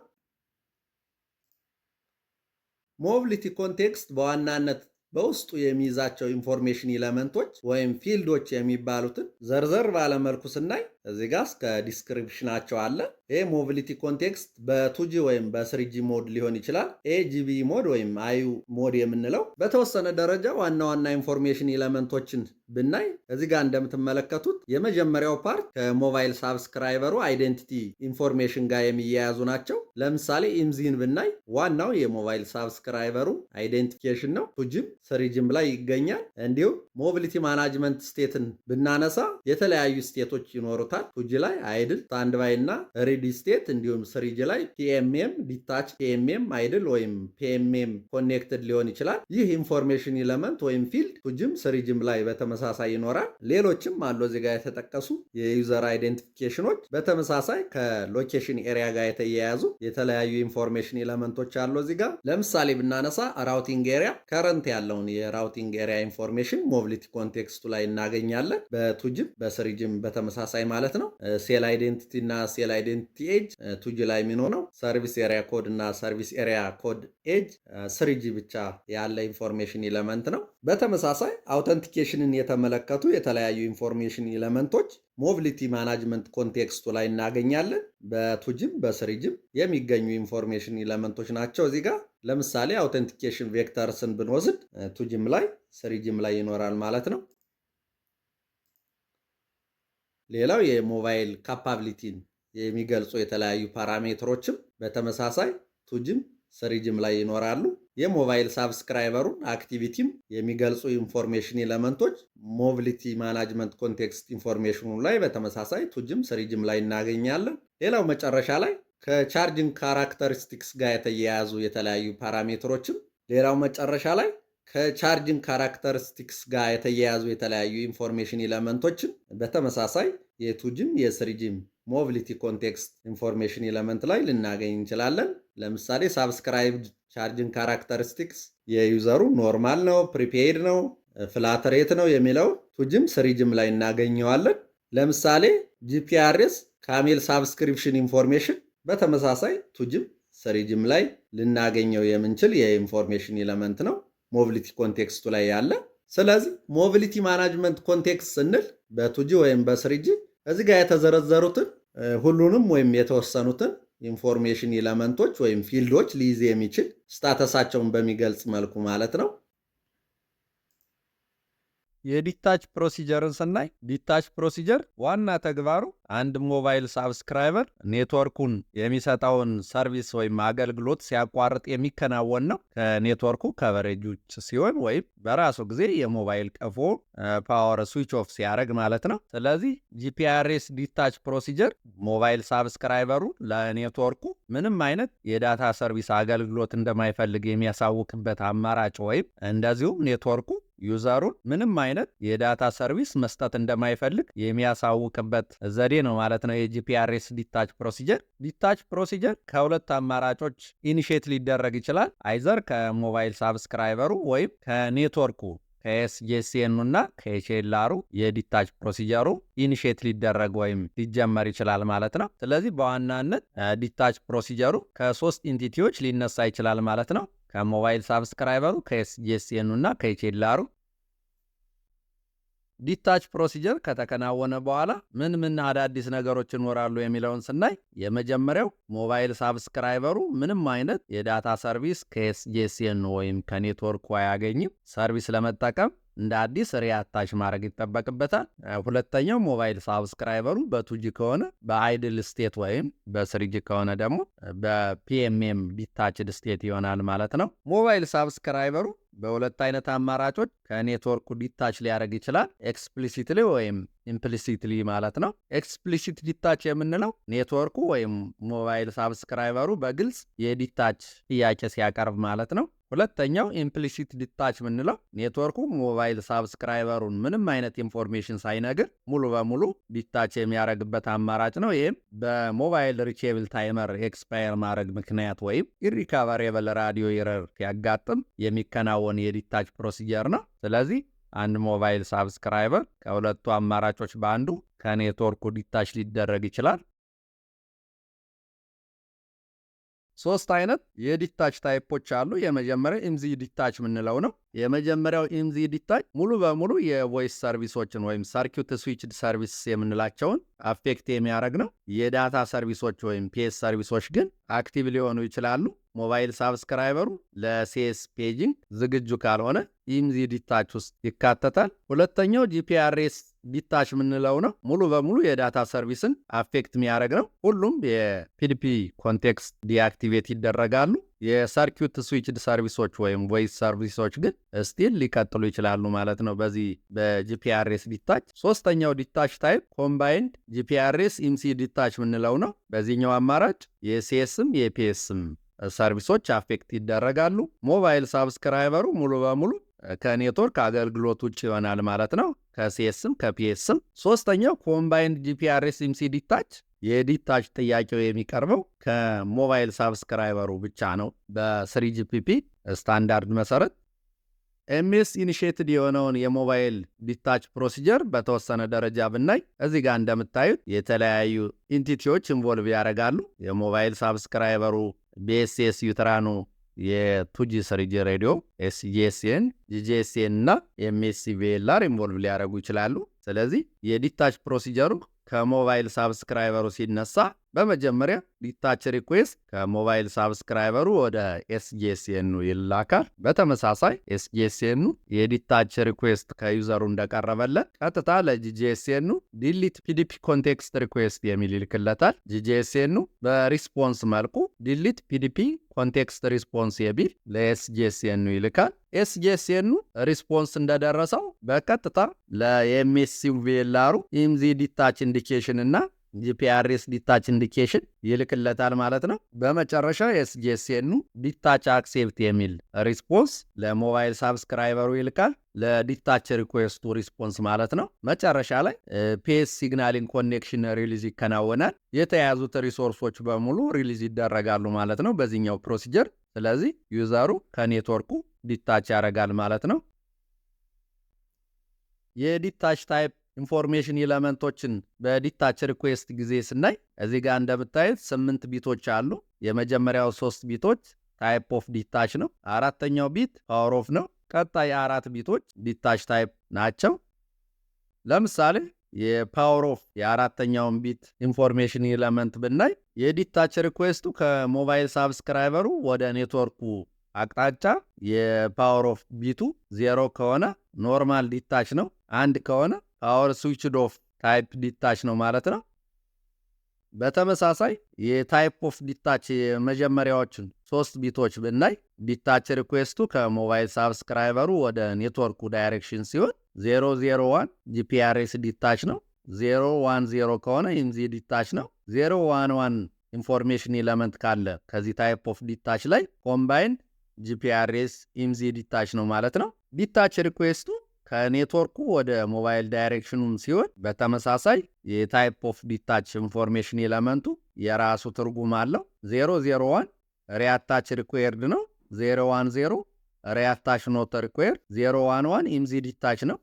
ሞቢሊቲ ኮንቴክስት በዋናነት በውስጡ የሚይዛቸው ኢንፎርሜሽን ኤለመንቶች ወይም ፊልዶች የሚባሉትን ዘርዘር ባለመልኩ ስናይ እዚህ ጋር እስከ ዲስክሪፕሽናቸው አለ። ይሄ ሞቢሊቲ ኮንቴክስት በቱጂ ወይም በስሪጂ ሞድ ሊሆን ይችላል። ኤጂቢ ሞድ ወይም አዩ ሞድ የምንለው በተወሰነ ደረጃ ዋና ዋና ኢንፎርሜሽን ኤለመንቶችን ብናይ እዚህ ጋር እንደምትመለከቱት የመጀመሪያው ፓርት ከሞባይል ሳብስክራይበሩ አይዴንቲቲ ኢንፎርሜሽን ጋር የሚያያዙ ናቸው። ለምሳሌ ኢምዚን ብናይ ዋናው የሞባይል ሳብስክራይበሩ አይዴንቲፊኬሽን ነው። ቱጂም ስሪጂም ላይ ይገኛል። እንዲሁም ሞቢሊቲ ማናጅመንት ስቴትን ብናነሳ የተለያዩ ስቴቶች ይኖሩታል። ቱጂ ላይ አይድል፣ ስታንድ ባይ እና ሬዲ ስቴት እንዲሁም ስሪጂ ላይ ፒኤምኤም፣ ዲታች ፒኤምኤም፣ አይድል ወይም ፒኤምኤም ኮኔክትድ ሊሆን ይችላል። ይህ ኢንፎርሜሽን ኤለመንት ወይም ፊልድ ቱጂም ስሪጂም ላይ በተመሳሳይ ይኖራል። ሌሎችም አሉ እዚህ ጋር የተጠቀሱ የዩዘር አይዴንቲፊኬሽኖች። በተመሳሳይ ከሎኬሽን ኤሪያ ጋር የተያያዙ የተለያዩ ኢንፎርሜሽን ኤለመንቶች አሉ እዚህ ጋር። ለምሳሌ ብናነሳ ራውቲንግ ኤሪያ ከረንት ያለውን የራውቲንግ ኤሪያ ኢንፎርሜሽን ሞቢሊቲ ኮንቴክስቱ ላይ እናገኛለን። በቱጂም በስሪጂም በተመሳሳይ ማለት ማለት ነው። ሴል አይዴንቲቲ እና ሴል አይዴንቲቲ ኤጅ ቱጂ ላይ የሚሆነው ሰርቪስ ኤሪያ ኮድ እና ሰርቪስ ኤሪያ ኮድ ኤጅ ስሪጂ ብቻ ያለ ኢንፎርሜሽን ኢለመንት ነው። በተመሳሳይ አውተንቲኬሽንን የተመለከቱ የተለያዩ ኢንፎርሜሽን ኢለመንቶች ሞቢሊቲ ማናጅመንት ኮንቴክስቱ ላይ እናገኛለን። በቱጂም በስሪጂም የሚገኙ ኢንፎርሜሽን ኢለመንቶች ናቸው። እዚህ ጋር ለምሳሌ አውተንቲኬሽን ቬክተርስን ብንወስድ ቱጂም ላይ ስሪጂም ላይ ይኖራል ማለት ነው። ሌላው የሞባይል ካፓቢሊቲን የሚገልጹ የተለያዩ ፓራሜትሮችም በተመሳሳይ ቱጂም ስሪጂም ላይ ይኖራሉ። የሞባይል ሳብስክራይበሩን አክቲቪቲም የሚገልጹ ኢንፎርሜሽን ኤለመንቶች ሞቢሊቲ ማናጅመንት ኮንቴክስት ኢንፎርሜሽኑ ላይ በተመሳሳይ ቱጂም ስሪጂም ላይ እናገኛለን። ሌላው መጨረሻ ላይ ከቻርጅንግ ካራክተሪስቲክስ ጋር የተያያዙ የተለያዩ ፓራሜትሮችም ሌላው መጨረሻ ላይ ከቻርጅንግ ካራክተሪስቲክስ ጋር የተያያዙ የተለያዩ ኢንፎርሜሽን ኤለመንቶችን በተመሳሳይ የቱጂም የስሪጂም ሞቢሊቲ ኮንቴክስት ኢንፎርሜሽን ኤለመንት ላይ ልናገኝ እንችላለን። ለምሳሌ ሳብስክራይብድ ቻርጅንግ ካራክተሪስቲክስ የዩዘሩ ኖርማል ነው፣ ፕሪፔይድ ነው፣ ፍላት ሬት ነው የሚለው ቱጂም ስሪጂም ላይ እናገኘዋለን። ለምሳሌ ጂፒአርኤስ ካሜል ሳብስክሪፕሽን ኢንፎርሜሽን በተመሳሳይ ቱጂም ስሪጂም ላይ ልናገኘው የምንችል የኢንፎርሜሽን ኤለመንት ነው ሞቢሊቲ ኮንቴክስቱ ላይ ያለ። ስለዚህ ሞቢሊቲ ማናጅመንት ኮንቴክስት ስንል በቱጂ ወይም በስሪጂ እዚህ ጋር የተዘረዘሩትን ሁሉንም ወይም የተወሰኑትን ኢንፎርሜሽን ኤለመንቶች ወይም ፊልዶች ሊይዝ የሚችል ስታተሳቸውን በሚገልጽ መልኩ ማለት ነው። የዲታች ፕሮሲጀርን ስናይ ዲታች ፕሮሲጀር ዋና ተግባሩ አንድ ሞባይል ሳብስክራይበር ኔትወርኩን የሚሰጠውን ሰርቪስ ወይም አገልግሎት ሲያቋርጥ የሚከናወን ነው። ከኔትወርኩ ከቨሬጅ ውጭ ሲሆን ወይም በራሱ ጊዜ የሞባይል ቀፎ ፓወር ስዊች ኦፍ ሲያደርግ ማለት ነው። ስለዚህ ጂፒአርኤስ ዲታች ፕሮሲጀር ሞባይል ሳብስክራይበሩ ለኔትወርኩ ምንም አይነት የዳታ ሰርቪስ አገልግሎት እንደማይፈልግ የሚያሳውቅበት አማራጭ ወይም እንደዚሁም ኔትወርኩ ዩዘሩን ምንም አይነት የዳታ ሰርቪስ መስጠት እንደማይፈልግ የሚያሳውቅበት ዘዴ ነው ማለት ነው የጂፒአርኤስ ዲታች ፕሮሲጀር። ዲታች ፕሮሲጀር ከሁለት አማራጮች ኢኒሼት ሊደረግ ይችላል። አይዘር ከሞባይል ሳብስክራይበሩ ወይም ከኔትወርኩ ከኤስጂኤስኤኑ እና ከኤችኤልአሩ የዲታች ፕሮሲጀሩ ኢኒሼት ሊደረግ ወይም ሊጀመር ይችላል ማለት ነው። ስለዚህ በዋናነት ዲታች ፕሮሲጀሩ ከሶስት ኢንቲቲዎች ሊነሳ ይችላል ማለት ነው። ከሞባይል ሳብስክራይበሩ፣ ከኤስጂኤስኤኑ እና ከኤችኤልአሩ። ዲታች ፕሮሲጀር ከተከናወነ በኋላ ምን አዳዲስ ነገሮች ይኖራሉ የሚለውን ስናይ የመጀመሪያው ሞባይል ሳብስክራይበሩ ምንም አይነት የዳታ ሰርቪስ ከኤስጂኤስኤኑ ወይም ከኔትወርኩ አያገኝም። ሰርቪስ ለመጠቀም እንደ አዲስ ሪአታች ማድረግ ይጠበቅበታል። ሁለተኛው ሞባይል ሳብስክራይበሩ በቱጂ ከሆነ በአይድል ስቴት ወይም በስሪጂ ከሆነ ደግሞ በፒኤምኤም ዲታችድ ስቴት ይሆናል ማለት ነው። ሞባይል ሳብስክራይበሩ በሁለት አይነት አማራጮች ከኔትወርኩ ዲታች ሊያደርግ ይችላል። ኤክስፕሊሲትሊ ወይም ኢምፕሊሲትሊ ማለት ነው። ኤክስፕሊሲት ዲታች የምንለው ኔትወርኩ ወይም ሞባይል ሳብስክራይበሩ በግልጽ የዲታች ጥያቄ ሲያቀርብ ማለት ነው። ሁለተኛው ኢምፕሊሲት ዲታች የምንለው ኔትወርኩ ሞባይል ሳብስክራይበሩን ምንም አይነት ኢንፎርሜሽን ሳይነግር ሙሉ በሙሉ ዲታች የሚያደርግበት አማራጭ ነው። ይህም በሞባይል ሪቼብል ታይመር ኤክስፓየር ማድረግ ምክንያት ወይም ኢሪካቨሬብል ራዲዮ ኤረር ሲያጋጥም የሚከናወን የዲታች ፕሮሲጀር ነው። ስለዚህ አንድ ሞባይል ሳብስክራይበር ከሁለቱ አማራጮች በአንዱ ከኔትወርኩ ዲታች ሊደረግ ይችላል። ሶስት አይነት የዲታች ታይፖች አሉ። የመጀመሪያው ኢምዚ ዲታች የምንለው ነው። የመጀመሪያው ኢምዚ ዲታች ሙሉ በሙሉ የቮይስ ሰርቪሶችን ወይም ሰርኪዩት ስዊችድ ሰርቪስ የምንላቸውን አፌክት የሚያደርግ ነው። የዳታ ሰርቪሶች ወይም ፒኤስ ሰርቪሶች ግን አክቲቭ ሊሆኑ ይችላሉ። ሞባይል ሳብስክራይበሩ ለሲኤስ ፔጂንግ ዝግጁ ካልሆነ ኢምዚ ዲታች ውስጥ ይካተታል። ሁለተኛው ጂፒአርኤስ ዲታች የምንለው ነው። ሙሉ በሙሉ የዳታ ሰርቪስን አፌክት የሚያደርግ ነው። ሁሉም የፒዲፒ ኮንቴክስት ዲአክቲቬት ይደረጋሉ። የሰርኪዩት ስዊችድ ሰርቪሶች ወይም ቮይስ ሰርቪሶች ግን ስቲል ሊቀጥሉ ይችላሉ ማለት ነው በዚህ በጂፒአርኤስ ዲታች። ሶስተኛው ዲታች ታይፕ ኮምባይንድ ጂፒአርኤስ ኢምሲ ዲታች የምንለው ነው። በዚህኛው አማራጭ የሲኤስም የፒኤስም ሰርቪሶች አፌክት ይደረጋሉ። ሞባይል ሳብስክራይበሩ ሙሉ በሙሉ ከኔትወርክ አገልግሎት ውጭ ይሆናል ማለት ነው፣ ከሲኤስም ከፒኤስም። ሶስተኛው ኮምባይንድ ጂፒአርኤስ ኢምሲ ዲታች የዲታች ጥያቄው የሚቀርበው ከሞባይል ሳብስክራይበሩ ብቻ ነው በ3GPP ስታንዳርድ መሰረት። ኤምኤስ ኢኒሺየትድ የሆነውን የሞባይል ዲታች ፕሮሲጀር በተወሰነ ደረጃ ብናይ እዚህ ጋር እንደምታዩት የተለያዩ ኢንቲቲዎች ኢንቮልቭ ያደርጋሉ። የሞባይል ሳብስክራይበሩ፣ ቢኤስኤስ ዩትራኑ፣ የቱጂ ስሪጂ ሬዲዮ፣ ኤስጂኤስኤን፣ ጂጂኤስኤን እና ኤምኤስሲ ቪኤልአር ኢንቮልቭ ሊያደርጉ ይችላሉ። ስለዚህ የዲታች ፕሮሲጀሩ ከሞባይል ሳብስክራይበሩ ሲነሳ በመጀመሪያ ዲታች ሪኩዌስት ከሞባይል ሳብስክራይበሩ ወደ ኤስጂኤስኤኑ ይላካል። በተመሳሳይ ኤስጂኤስኤኑ የዲታች ሪኩዌስት ከዩዘሩ እንደቀረበለት ቀጥታ ለጂጂኤስኤኑ ዲሊት ፒዲፒ ኮንቴክስት ሪኩዌስት የሚል ይልክለታል። ጂጂኤስኤኑ በሪስፖንስ መልኩ ዲሊት ፒዲፒ ኮንቴክስት ሪስፖንስ የሚል ለኤስጂኤስኤኑ ይልካል። ኤስጂኤስኤኑ ሪስፖንስ እንደደረሰው በቀጥታ ለኤምኤስሲ ቪኤልአሩ ኢምዚ ዲታች ኢንዲኬሽን እና ጂፒአርኤስ ዲታች ኢንዲኬሽን ይልክለታል ማለት ነው። በመጨረሻ ኤስጂኤስኤኑ ዲታች አክሴፕት የሚል ሪስፖንስ ለሞባይል ሳብስክራይበሩ ይልካል። ለዲታች ሪኩዌስቱ ሪስፖንስ ማለት ነው። መጨረሻ ላይ ፔስ ሲግናሊንግ ኮኔክሽን ሪሊዝ ይከናወናል። የተያዙት ሪሶርሶች በሙሉ ሪሊዝ ይደረጋሉ ማለት ነው በዚህኛው ፕሮሲጀር። ስለዚህ ዩዘሩ ከኔትወርኩ ዲታች ያደርጋል ማለት ነው። የዲታች ታይፕ ኢንፎርሜሽን ኤለመንቶችን በዲታች ሪኩዌስት ጊዜ ስናይ እዚህ ጋር እንደምታዩት 8 ቢቶች አሉ። የመጀመሪያው 3 ቢቶች ታይፕ ኦፍ ዲታች ነው። አራተኛው ቢት ፓወር ኦፍ ነው። ቀጣይ 4 ቢቶች ዲታች ታይፕ ናቸው። ለምሳሌ የፓወር ኦፍ የአራተኛውን ቢት ኢንፎርሜሽን ኤለመንት ብናይ የዲታች ሪኩዌስቱ ከሞባይል ሳብስክራይበሩ ወደ ኔትወርኩ አቅጣጫ የፓወር ኦፍ ቢቱ 0 ከሆነ ኖርማል ዲታች ነው። 1 ከሆነ ፓወር ስዊችድ ኦፍ ታይፕ ዲታች ነው ማለት ነው። በተመሳሳይ የታይፕ ኦፍ ዲታች የመጀመሪያዎችን 3 ቢቶች ብናይ ዲታች ሪኩዌስቱ ከሞባይል ሳብስክራይበሩ ወደ ኔትወርኩ ዳይሬክሽን ሲሆን 001 ጂፒአርኤስ ዲታች ነው። 010 ከሆነ ኢምዚ ዲታች ነው። 011 ኢንፎርሜሽን ኤለመንት ካለ ከዚህ ታይፕ ኦፍ ዲታች ላይ ኮምባይንድ ጂፒአርኤስ ኢምዚ ዲታች ነው ማለት ነው። ዲታች ሪኩዌስቱ ከኔትወርኩ ወደ ሞባይል ዳይሬክሽኑም ሲሆን በተመሳሳይ የታይፕ ኦፍ ዲታች ኢንፎርሜሽን ኤለመንቱ የራሱ ትርጉም አለው። 001 ሪአታች ሪኩዌርድ ነው። 010 ሪአታች ኖት ሪኩዌርድ፣ 011 ኢምዚ ዲታች ነው።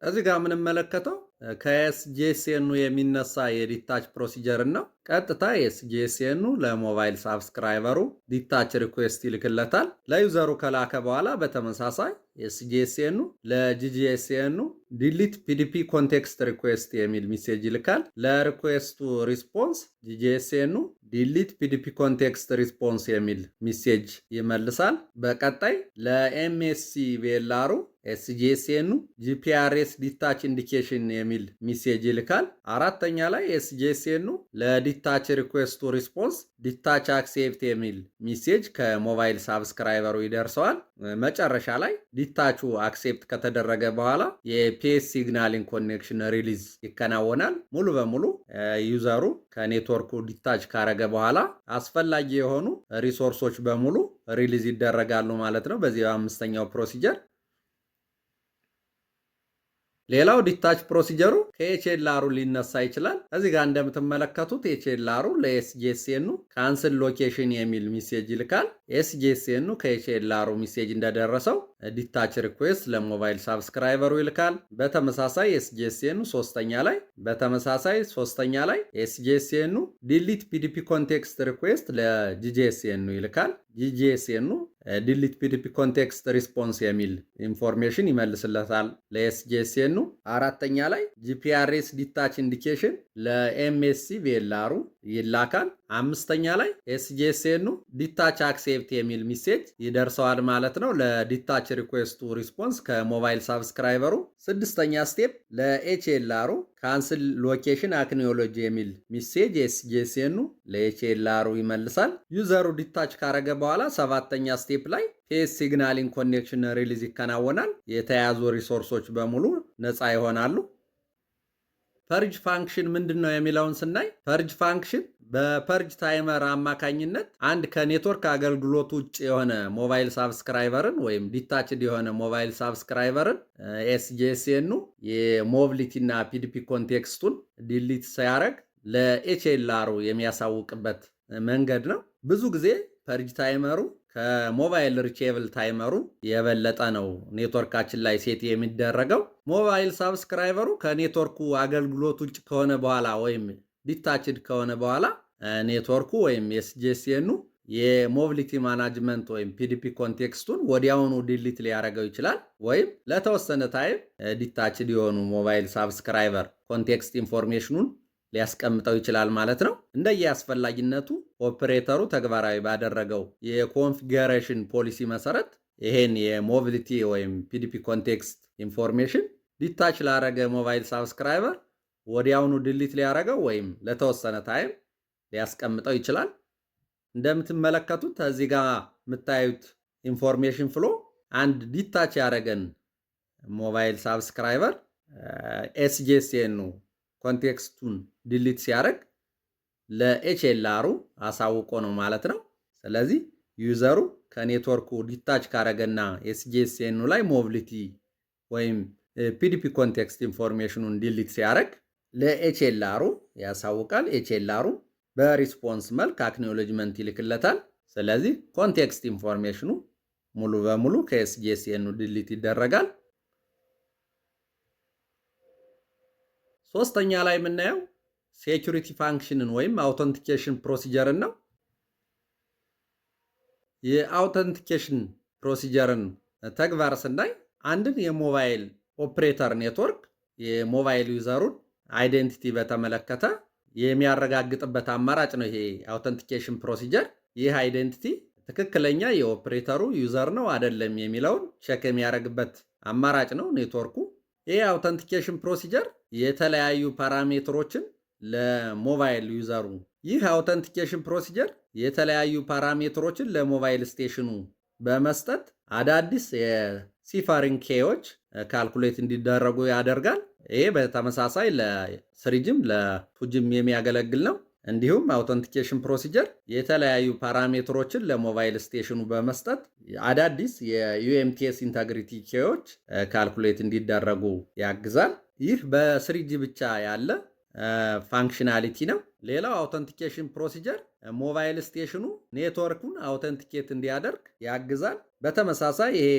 እዚህ ጋር የምንመለከተው ከኤስጂኤስኤኑ የሚነሳ የዲታች ፕሮሲጀር ነው። ቀጥታ ኤስጂኤስኤኑ ለሞባይል ሳብስክራይበሩ ዲታች ሪኩዌስት ይልክለታል። ለዩዘሩ ከላከ በኋላ በተመሳሳይ ኤስጂኤስኤኑ ለጂጂኤስኤኑ ዲሊት ፒዲፒ ኮንቴክስት ሪኩዌስት የሚል ሚሴጅ ይልካል። ለሪኩዌስቱ ሪስፖንስ ጂጂኤስኤኑ ዲሊት ፒዲፒ ኮንቴክስት ሪስፖንስ የሚል ሚሴጅ ይመልሳል። በቀጣይ ለኤምኤስሲ ቪኤልአሩ ኤስጂኤስኤኑ ጂፒአርኤስ ዲታች ኢንዲኬሽን የሚል ሚሴጅ ይልካል። አራተኛ ላይ ኤስጂኤስኤኑ ለዲታች ሪኩዌስቱ ሪስፖንስ ዲታች አክሴፕት የሚል ሚሴጅ ከሞባይል ሳብስክራይበሩ ይደርሰዋል። መጨረሻ ላይ ዲታቹ አክሴፕት ከተደረገ በኋላ የፒኤስ ሲግናሊንግ ኮኔክሽን ሪሊዝ ይከናወናል። ሙሉ በሙሉ ዩዘሩ ከኔትወርኩ ዲታች ካረገ በኋላ አስፈላጊ የሆኑ ሪሶርሶች በሙሉ ሪሊዝ ይደረጋሉ ማለት ነው በዚህ 5ኛው ፕሮሲጀር። ሌላው ዲታች ፕሮሲጀሩ ከኤችኤልአሩ ሊነሳ ይችላል። እዚህ ጋር እንደምትመለከቱት ኤችኤልአሩ ለኤስጂኤስኤኑ ካንስል ሎኬሽን የሚል ሚሴጅ ይልካል። ኤስጂኤስኤኑ ከኤችኤልአሩ ሚሴጅ እንደደረሰው ዲታች ሪኩዌስት ለሞባይል ሳብስክራይበሩ ይልካል። በተመሳሳይ ኤስጂኤስኤኑ ሶስተኛ ላይ ኤስጂኤስኤኑ ዲሊት ፒዲፒ ኮንቴክስት ሪኩዌስት ለጂጂኤስኤኑ ይልካል። ጂጂኤስኤኑ ዲሊት ፒዲፒ ኮንቴክስት ሪስፖንስ የሚል ኢንፎርሜሽን ይመልስለታል ለኤስጂኤስኤኑ። አራተኛ ላይ ጂፒአርኤስ ዲታች ኢንዲኬሽን ለኤምኤስሲ ቪኤልአሩ ይላካል። 5ኛ ላይ ኤስጂኤስኤኑ ዲታች አክሴፕት የሚል ሚሴጅ ይደርሰዋል ማለት ነው ለዲታች ሪኩዌስቱ ሪስፖንስ ከሞባይል ሳብስክራይበሩ። 6ኛ ስቴፕ ለኤችኤልአሩ ካንስል ሎኬሽን አክኖሎጂ የሚል ሚሴጅ ኤስጂኤስኤኑ ለኤችኤልአሩ ይመልሳል። ዩዘሩ ዲታች ካረገ በኋላ 7ኛ ስቴፕ ላይ ፔስ ሲግናሊንግ ኮኔክሽን ሪሊዝ ይከናወናል። የተያዙ ሪሶርሶች በሙሉ ነፃ ይሆናሉ። ፐርጅ ፋንክሽን ምንድን ነው የሚለውን ስናይ ፐርጅ ፋንክሽን በፐርጅ ታይመር አማካኝነት አንድ ከኔትወርክ አገልግሎት ውጭ የሆነ ሞባይል ሳብስክራይበርን ወይም ዲታችድ የሆነ ሞባይል ሳብስክራይበርን ኤስጂኤስኤኑ የሞቢሊቲ እና ፒዲፒ ኮንቴክስቱን ዲሊት ሲያደርግ ለኤችኤልአሩ የሚያሳውቅበት መንገድ ነው። ብዙ ጊዜ ፐርጅ ታይመሩ ከሞባይል ሪቼብል ታይመሩ የበለጠ ነው ኔትወርካችን ላይ ሴት የሚደረገው። ሞባይል ሳብስክራይበሩ ከኔትወርኩ አገልግሎት ውጭ ከሆነ በኋላ ወይም ዲታችድ ከሆነ በኋላ ኔትወርኩ ወይም ኤስጂኤስኤኑ የሞቢሊቲ ማናጅመንት ወይም ፒዲፒ ኮንቴክስቱን ወዲያውኑ ዲሊት ሊያደርገው ይችላል፣ ወይም ለተወሰነ ታይም ዲታችድ የሆኑ ሞባይል ሳብስክራይበር ኮንቴክስት ኢንፎርሜሽኑን ሊያስቀምጠው ይችላል ማለት ነው። እንደየ አስፈላጊነቱ ኦፕሬተሩ ተግባራዊ ባደረገው የኮንፊገሬሽን ፖሊሲ መሰረት ይሄን የሞቢሊቲ ወይም ፒዲፒ ኮንቴክስት ኢንፎርሜሽን ዲታች ላረገ ሞባይል ሳብስክራይበር ወዲያውኑ ዲሊት ሊያደርገው ወይም ለተወሰነ ታይም ሊያስቀምጠው ይችላል። እንደምትመለከቱት እዚህ ጋር የምታዩት ኢንፎርሜሽን ፍሎ አንድ ዲታች ያደረገን ሞባይል ሳብስክራይበር ኤስጂኤስኤኑ ኮንቴክስቱን ዲሊት ሲያደርግ ለኤችኤልአሩ አሳውቆ ነው ማለት ነው። ስለዚህ ዩዘሩ ከኔትወርኩ ዲታች ካረገና ኤስጂኤስኤኑ ላይ ሞቢሊቲ ወይም ፒዲፒ ኮንቴክስት ኢንፎርሜሽኑን ዲሊት ሲያደርግ ለኤችኤልአሩ ያሳውቃል። ኤችኤልአሩ በሪስፖንስ መልክ አክኖሌጅመንት ይልክለታል። ስለዚህ ኮንቴክስት ኢንፎርሜሽኑ ሙሉ በሙሉ ከኤስጂኤስኤኑ ዲሊት ይደረጋል። ሶስተኛ ላይ የምናየው ሴኩሪቲ ፋንክሽንን ወይም አውተንቲኬሽን ፕሮሲጀርን ነው። የአውተንቲኬሽን ፕሮሲጀርን ተግባር ስናይ አንድን የሞባይል ኦፕሬተር ኔትወርክ የሞባይል ዩዘሩን አይዴንቲቲ በተመለከተ የሚያረጋግጥበት አማራጭ ነው ይሄ አውተንቲኬሽን ፕሮሲጀር። ይህ አይዴንቲቲ ትክክለኛ የኦፕሬተሩ ዩዘር ነው አይደለም የሚለውን ቼክ የሚያደርግበት አማራጭ ነው ኔትወርኩ። ይህ አውተንቲኬሽን ፕሮሲጀር የተለያዩ ፓራሜትሮችን ለሞባይል ዩዘሩ ይህ አውተንቲኬሽን ፕሮሲጀር የተለያዩ ፓራሜትሮችን ለሞባይል ስቴሽኑ በመስጠት አዳዲስ የሲፈሪንግ ኬዎች ካልኩሌት እንዲደረጉ ያደርጋል። ይሄ በተመሳሳይ ለስሪጅም ለቱጅም የሚያገለግል ነው። እንዲሁም አውተንቲኬሽን ፕሮሲጀር የተለያዩ ፓራሜትሮችን ለሞባይል ስቴሽኑ በመስጠት አዳዲስ የዩኤምቲኤስ ኢንተግሪቲ ኬዎች ካልኩሌት እንዲደረጉ ያግዛል። ይህ በስሪጂ ብቻ ያለ ፋንክሽናሊቲ ነው። ሌላው አውተንቲኬሽን ፕሮሲጀር ሞባይል ስቴሽኑ ኔትወርኩን አውተንቲኬት እንዲያደርግ ያግዛል። በተመሳሳይ ይሄ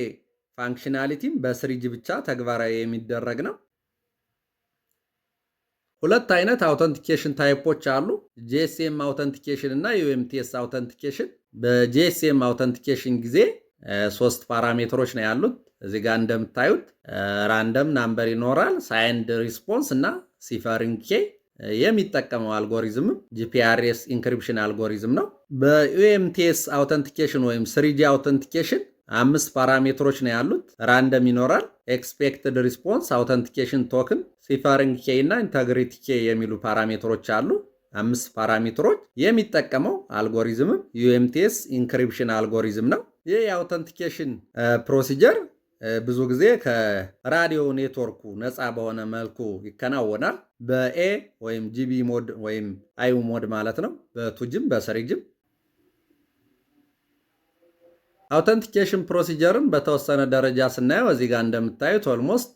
ፋንክሽናሊቲም በስሪጂ ብቻ ተግባራዊ የሚደረግ ነው። ሁለት አይነት አውተንቲኬሽን ታይፖች አሉ፣ ጂኤስኤም አውተንቲኬሽን እና ዩኤምቲኤስ አውተንቲኬሽን። በጂኤስኤም አውተንቲኬሽን ጊዜ 3 ፓራሜትሮች ነው ያሉት። እዚህ ጋር እንደምታዩት ራንደም ናምበር ይኖራል፣ ሳይንድ ሪስፖንስ እና ሲፈሪንግ ኬ። የሚጠቀመው አልጎሪዝም ጂፒአርኤስ ኢንክሪፕሽን አልጎሪዝም ነው። በዩኤምቲኤስ አውተንቲኬሽን ወይም ስሪጂ አውተንቲኬሽን 5 ፓራሜትሮች ነው ያሉት። ራንደም ይኖራል፣ ኤክስፔክትድ ሪስፖንስ፣ አውተንቲኬሽን ቶክን፣ ሲፈሪንግ ኬ እና ኢንተግሪቲ ኬ የሚሉ ፓራሜትሮች አሉ። 5 ፓራሜትሮች። የሚጠቀመው አልጎሪዝምም ዩኤምቲኤስ ኢንክሪፕሽን አልጎሪዝም ነው። ይህ የአውተንቲኬሽን ፕሮሲጀር ብዙ ጊዜ ከራዲዮ ኔትወርኩ ነፃ በሆነ መልኩ ይከናወናል። በኤ ወይም ጂቢ ሞድ ወይም አዩ ሞድ ማለት ነው። በቱጅም በስሪጅም አውተንቲኬሽን ፕሮሲጀርን በተወሰነ ደረጃ ስናየው እዚህ ጋር እንደምታዩት ኦልሞስት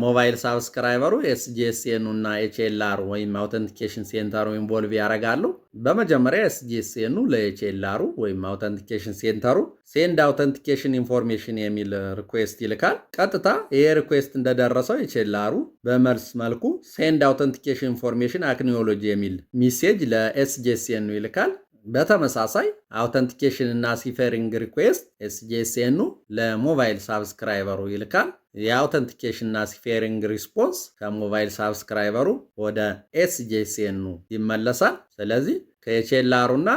ሞባይል ሳብስክራይበሩ ኤስጂኤስኤኑ እና ኤችኤልአር ወይም አውተንቲኬሽን ሴንተሩ ኢንቮልቭ ያደርጋሉ። በመጀመሪያ ኤስጂኤስኤኑ ለኤችኤልአሩ ወይም አውተንቲኬሽን ሴንተሩ ሴንድ አውተንቲኬሽን ኢንፎርሜሽን የሚል ሪኩዌስት ይልካል። ቀጥታ ይሄ ሪኩዌስት እንደደረሰው ኤችኤልአሩ በመልስ መልኩ ሴንድ አውተንቲኬሽን ኢንፎርሜሽን አክኖሎጂ የሚል ሚሴጅ ለኤስጂኤስኤኑ ይልካል። በተመሳሳይ አውተንቲኬሽን እና ሲፈሪንግ ሪኩዌስት ኤስጂኤስኤኑ ለሞባይል ሳብስክራይበሩ ይልካል። የአውተንቲኬሽን እና ሲፈሪንግ ሪስፖንስ ከሞባይል ሳብስክራይበሩ ወደ ኤስጂኤስኤኑ ይመለሳል። ስለዚህ ከኤችኤልአሩ እና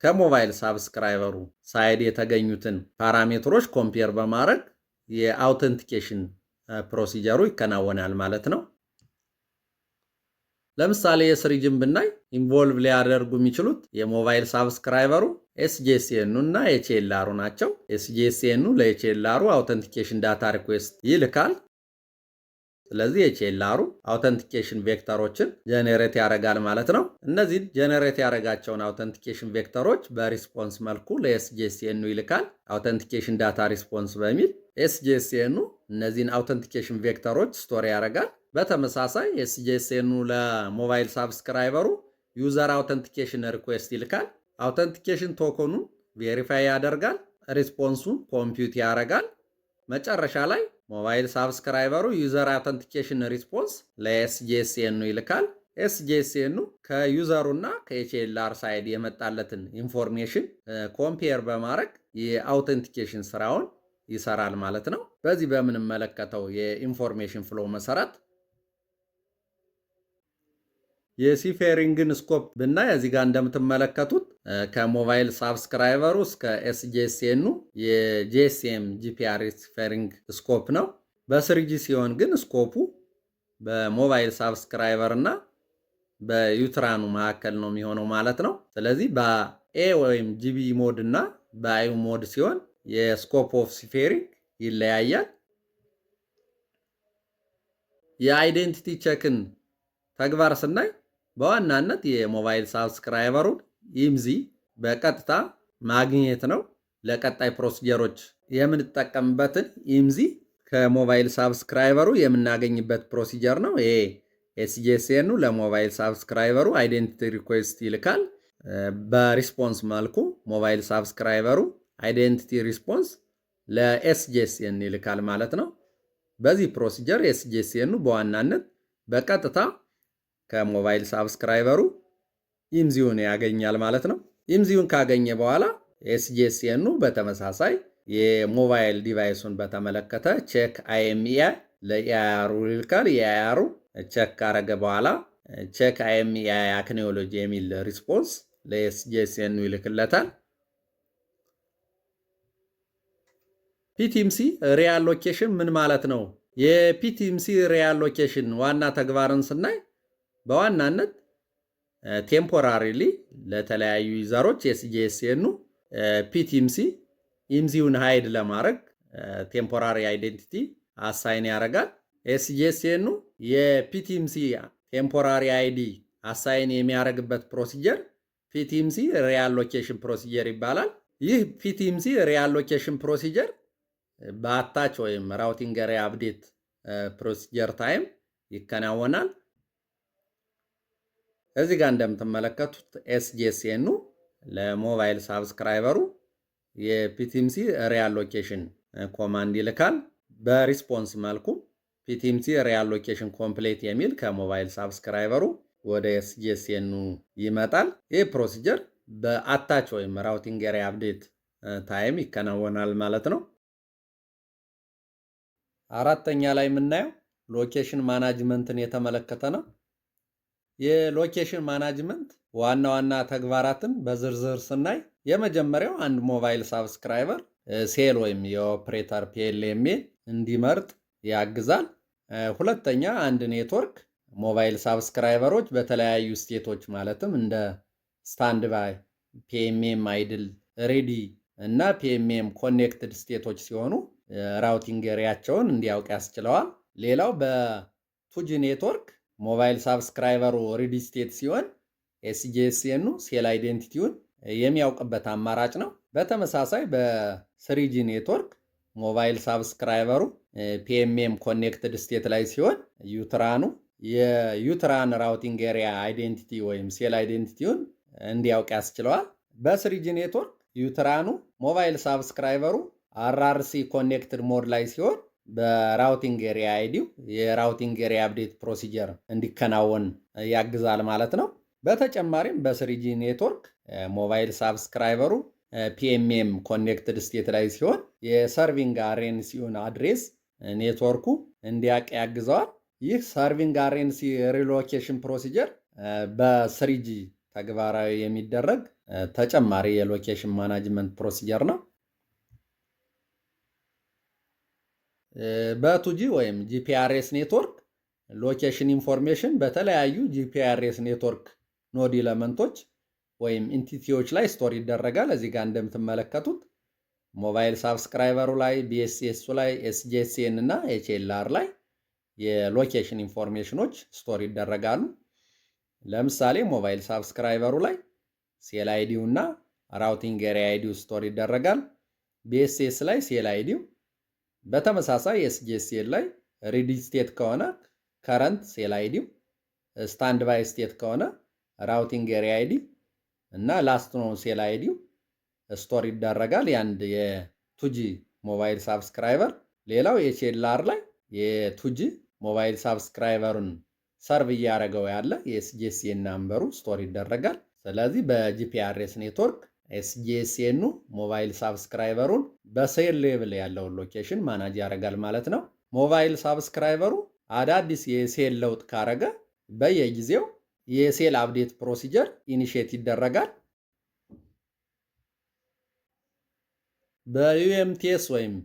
ከሞባይል ሳብስክራይበሩ ሳይድ የተገኙትን ፓራሜትሮች ኮምፔር በማድረግ የአውተንቲኬሽን ፕሮሲጀሩ ይከናወናል ማለት ነው። ለምሳሌ የስሪጅን ብናይ ኢንቮልቭ ሊያደርጉ የሚችሉት የሞባይል ሳብስክራይበሩ ኤስጂኤስኤኑ እና ኤችኤልአሩ ናቸው። ኤስጂኤስኤኑ ለኤችኤልአሩ አውተንቲኬሽን ዳታ ሪኩዌስት ይልካል። ስለዚህ ኤችኤልአሩ አውተንቲኬሽን ቬክተሮችን ጀኔሬት ያደርጋል ማለት ነው። እነዚህ ጀኔሬት ያደረጋቸውን አውተንቲኬሽን ቬክተሮች በሪስፖንስ መልኩ ለኤስጂኤስኤኑ ይልካል። አውተንቲኬሽን ዳታ ሪስፖንስ በሚል ኤስጂኤስኤኑ እነዚህን አውተንቲኬሽን ቬክተሮች ስቶሪ ያደርጋል። በተመሳሳይ ኤስጂኤስኤኑ ለሞባይል ሳብስክራይበሩ ዩዘር አውተንቲኬሽን ሪኩዌስት ይልካል። አውተንቲኬሽን ቶከኑን ቬሪፋይ ያደርጋል፣ ሪስፖንሱን ኮምፒውት ያደርጋል። መጨረሻ ላይ ሞባይል ሳብስክራይበሩ ዩዘር አውተንቲኬሽን ሪስፖንስ ለኤስጂኤስኤኑ ይልካል። ኤስጂኤስኤኑ ከዩዘሩና ከኤችኤልአር ሳይድ የመጣለትን ኢንፎርሜሽን ኮምፔር በማድረግ የአውተንቲኬሽን ስራውን ይሰራል ማለት ነው። በዚህ በምንመለከተው የኢንፎርሜሽን ፍሎ መሰረት የሲፌሪንግን ስኮፕ ብናይ እዚህ ጋር እንደምትመለከቱት ከሞባይል ሳብስክራይበሩ እስከ ኤስጂኤስኤኑ የጂኤስኤም ጂፒአር ሲፌሪንግ ስኮፕ ነው። በስሪጂ ሲሆን ግን ስኮፑ በሞባይል ሳብስክራይበር እና በዩትራኑ መካከል ነው የሚሆነው ማለት ነው። ስለዚህ በኤ ወይም ጂቢ ሞድ እና በአዩ ሞድ ሲሆን የስኮፕ ኦፍ ሲፌሪንግ ይለያያል። የአይዴንቲቲ ቼክን ተግባር ስናይ በዋናነት የሞባይል ሳብስክራይበሩን ኢምዚ በቀጥታ ማግኘት ነው። ለቀጣይ ፕሮሲጀሮች የምንጠቀምበትን ኢምዚ ከሞባይል ሳብስክራይበሩ የምናገኝበት ፕሮሲጀር ነው። ይሄ ኤስጂኤስኤኑ ለሞባይል ሳብስክራይበሩ አይዴንቲቲ ሪኩዌስት ይልካል። በሪስፖንስ መልኩ ሞባይል ሳብስክራይበሩ አይዴንቲቲ ሪስፖንስ ለኤስጂኤስኤን ይልካል ማለት ነው። በዚህ ፕሮሲጀር ኤስጂኤስኤኑ በዋናነት በቀጥታ ከሞባይል ሳብስክራይበሩ ኢምዚውን ያገኛል ማለት ነው። ኢምዚውን ካገኘ በኋላ ኤስጂኤስኤኑ በተመሳሳይ የሞባይል ዲቫይሱን በተመለከተ ቼክ አይኤምኢአይ ለኢአይአሩ ይልካል። ኢአይአሩ ቼክ ካረገ በኋላ ቼክ አይኤምኢአይ አክኖሎጂ የሚል ሪስፖንስ ለኤስጂኤስኤኑ ይልክለታል። ፒቲምሲ ሪአሎኬሽን ምን ማለት ነው? የፒቲምሲ ሪአሎኬሽን ዋና ተግባርን ስናይ በዋናነት ቴምፖራሪሊ ለተለያዩ ዩዘሮች ኤስጂኤስኤኑ ፒቲምሲ ኢምዚውን ሃይድ ለማድረግ ቴምፖራሪ አይዴንቲቲ አሳይን ያደርጋል። ኤስጂኤስኤኑ የፒቲምሲ ቴምፖራሪ አይዲ አሳይን የሚያደርግበት ፕሮሲጀር ፒቲምሲ ሪአሎኬሽን ፕሮሲጀር ይባላል። ይህ ፒቲምሲ ሪአሎኬሽን ፕሮሲጀር በአታች ወይም ራውቲንግ ኤሪያ አፕዴት ፕሮሲጀር ታይም ይከናወናል። እዚህ ጋር እንደምትመለከቱት ኤስጂኤስኤኑ ለሞባይል ሳብስክራይበሩ የፒቲምሲ ሪአሎኬሽን ኮማንድ ይልካል። በሪስፖንስ መልኩ ፒቲምሲ ሪአሎኬሽን ኮምፕሌት የሚል ከሞባይል ሳብስክራይበሩ ወደ ኤስጂኤስኤኑ ይመጣል። ይህ ፕሮሲጀር በአታች ወይም ራውቲንግ ኤሪያ አፕዴት ታይም ይከናወናል ማለት ነው። አራተኛ ላይ የምናየው ሎኬሽን ማናጅመንትን የተመለከተ ነው። የሎኬሽን ማናጅመንት ዋና ዋና ተግባራትን በዝርዝር ስናይ የመጀመሪያው አንድ ሞባይል ሳብስክራይበር ሴል ወይም የኦፕሬተር ፒኤልኤምኤን እንዲመርጥ ያግዛል። ሁለተኛ አንድ ኔትወርክ ሞባይል ሳብስክራይበሮች በተለያዩ ስቴቶች ማለትም እንደ ስታንድ ባይ፣ ፒኤምኤም አይድል፣ ሬዲ እና ፒኤምኤም ኮኔክትድ ስቴቶች ሲሆኑ ራውቲንግ ኤሪያቸውን እንዲያውቅ ያስችለዋል። ሌላው በቱጂ ኔትወርክ ሞባይል ሳብስክራይበሩ ሬዲ ስቴት ሲሆን ኤስጂኤስኤኑ ሴል አይዴንቲቲውን የሚያውቅበት አማራጭ ነው። በተመሳሳይ በስሪጂ ኔትወርክ ሞባይል ሳብስክራይበሩ ፒኤምኤም ኮኔክትድ ስቴት ላይ ሲሆን ዩትራኑ የዩትራን ራውቲንግ ኤሪያ አይዴንቲቲ ወይም ሴል አይዴንቲቲውን እንዲያውቅ ያስችለዋል። በስሪጂ ኔትወርክ ዩትራኑ ሞባይል ሳብስክራይበሩ አርአርሲ ኮኔክትድ ሞድ ላይ ሲሆን በራውቲንግ ኤሪያ አይዲው የራውቲንግ ኤሪያ አፕዴት ፕሮሲጀር እንዲከናወን ያግዛል ማለት ነው። በተጨማሪም በስሪጂ ኔትወርክ ሞባይል ሳብስክራይበሩ ፒኤምኤም ኮኔክትድ ስቴት ላይ ሲሆን የሰርቪንግ አርኤንሲውን አድሬስ ኔትወርኩ እንዲያውቅ ያግዘዋል። ይህ ሰርቪንግ አርኤንሲ ሪሎኬሽን ፕሮሲጀር በስሪጂ ተግባራዊ የሚደረግ ተጨማሪ የሎኬሽን ማናጅመንት ፕሮሲጀር ነው። በቱጂ ወይም ጂፒአርኤስ ኔትወርክ ሎኬሽን ኢንፎርሜሽን በተለያዩ ጂፒአርኤስ ኔትወርክ ኖድ ኤለመንቶች ወይም ኢንቲቲዎች ላይ ስቶር ይደረጋል። እዚህ ጋር እንደምትመለከቱት ሞባይል ሳብስክራይበሩ ላይ፣ ቢኤስኤሱ ላይ፣ ኤስጂኤስኤን እና ኤችኤልአር ላይ የሎኬሽን ኢንፎርሜሽኖች ስቶር ይደረጋሉ። ለምሳሌ ሞባይል ሳብስክራይበሩ ላይ ሴል አይዲው እና ራውቲንግ ኤሪያ አይዲው ስቶር ይደረጋል። ቢኤስኤስ ላይ ሴል አይዲው፣ በተመሳሳይ ኤስጂኤስኤን ላይ ሬዲ ስቴት ከሆነ ከረንት ሴል አይዲው፣ ስታንድ ባይ ስቴት ከሆነ ራውቲንግ ኤሪያ አይዲ እና ላስት ነው ሴል አይዲው ስቶር ይደረጋል የአንድ የቱጂ ሞባይል ሳብስክራይበር። ሌላው ኤችኤልአር ላይ የቱጂ ሞባይል ሳብስክራይበሩን ሰርቭ እያደረገው ያለ የኤስጂኤስኤን ናምበሩ ስቶር ይደረጋል። ስለዚህ በጂፒአርኤስ ኔትወርክ ኤስጂኤስኤኑ ሞባይል ሳብስክራይበሩን በሴል ሌቭል ያለውን ሎኬሽን ማናጅ ያደርጋል ማለት ነው። ሞባይል ሳብስክራይበሩ አዳዲስ የሴል ለውጥ ካረገ በየጊዜው የሴል አፕዴት ፕሮሲጀር ኢኒሼት ይደረጋል። በዩኤምቲኤስ ወይም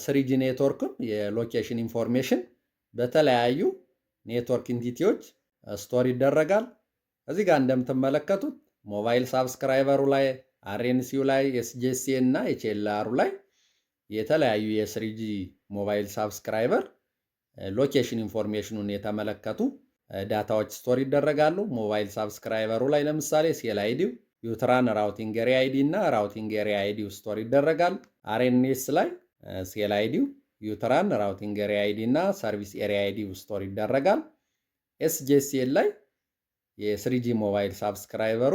ስሪጂ ኔትወርክም የሎኬሽን ኢንፎርሜሽን በተለያዩ ኔትወርክ ኢንቲቲዎች ስቶር ይደረጋል። እዚህ ጋር እንደምትመለከቱት ሞባይል ሳብስክራይበሩ ላይ፣ አርኤንሲው ላይ፣ ኤስጂኤስኤን እና ኤችኤልአሩ ላይ የተለያዩ የስሪጂ ሞባይል ሳብስክራይበር ሎኬሽን ኢንፎርሜሽኑን የተመለከቱ ዳታዎች ስቶር ይደረጋሉ። ሞባይል ሳብስክራይበሩ ላይ ለምሳሌ ሴል አይዲው፣ ዩትራን ራውቲንግ ኤሪያ አይዲ እና ራውቲንግ ኤሪያ አይዲው ስቶር ይደረጋል። አርኤንኤስ ላይ ሴል አይዲው፣ ዩትራን ራውቲንግ ኤሪያ አይዲ እና ሰርቪስ ኤሪያ አይዲው ስቶር ይደረጋል። ኤስጂኤስኤን ላይ የስሪጂ ሞባይል ሳብስክራይበሩ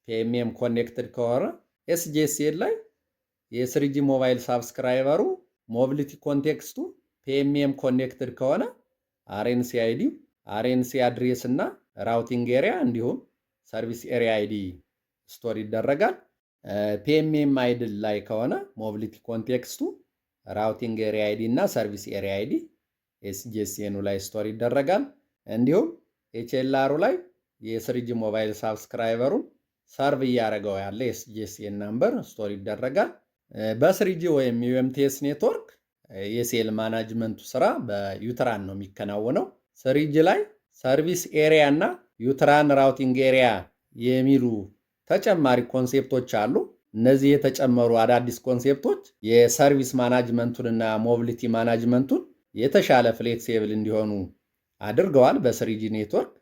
ፒኤምኤም ኮኔክትድ ከሆነ ኤስጂኤስኤን ላይ የስሪጂ ሞባይል ሳብስክራይበሩ ሞቢሊቲ ኮንቴክስቱ ፒኤምኤም ኮኔክትድ ከሆነ አርኤንሲ አይዲው፣ አርኤንሲ አድሬስ እና ራውቲንግ ኤሪያ እንዲሁም ሰርቪስ ኤሪያ አይዲ ስቶር ይደረጋል። ፒኤምኤም አይድል ላይ ከሆነ ሞቢሊቲ ኮንቴክስቱ ራውቲንግ ኤሪያ አይዲ እና ሰርቪስ ኤሪያ አይዲ ኤስጂኤስኤኑ ላይ ስቶር ይደረጋል። እንዲሁም ኤችኤልአሩ ላይ የስሪጂ ሞባይል ሳብስክራይበሩን ሰርቭ እያደረገው ያለ ኤስጂኤስኤን ናምበር ስቶር ይደረጋል። በስሪጂ ወይም ዩኤምቲኤስ ኔትወርክ የሴል ማናጅመንቱ ስራ በዩትራን ነው የሚከናወነው። ስሪጂ ላይ ሰርቪስ ኤሪያ እና ዩትራን ራውቲንግ ኤሪያ የሚሉ ተጨማሪ ኮንሴፕቶች አሉ። እነዚህ የተጨመሩ አዳዲስ ኮንሴፕቶች የሰርቪስ ማናጅመንቱንና ሞቢሊቲ ማናጅመንቱን የተሻለ ፍሌክሲብል እንዲሆኑ አድርገዋል በስሪጂ ኔትወርክ።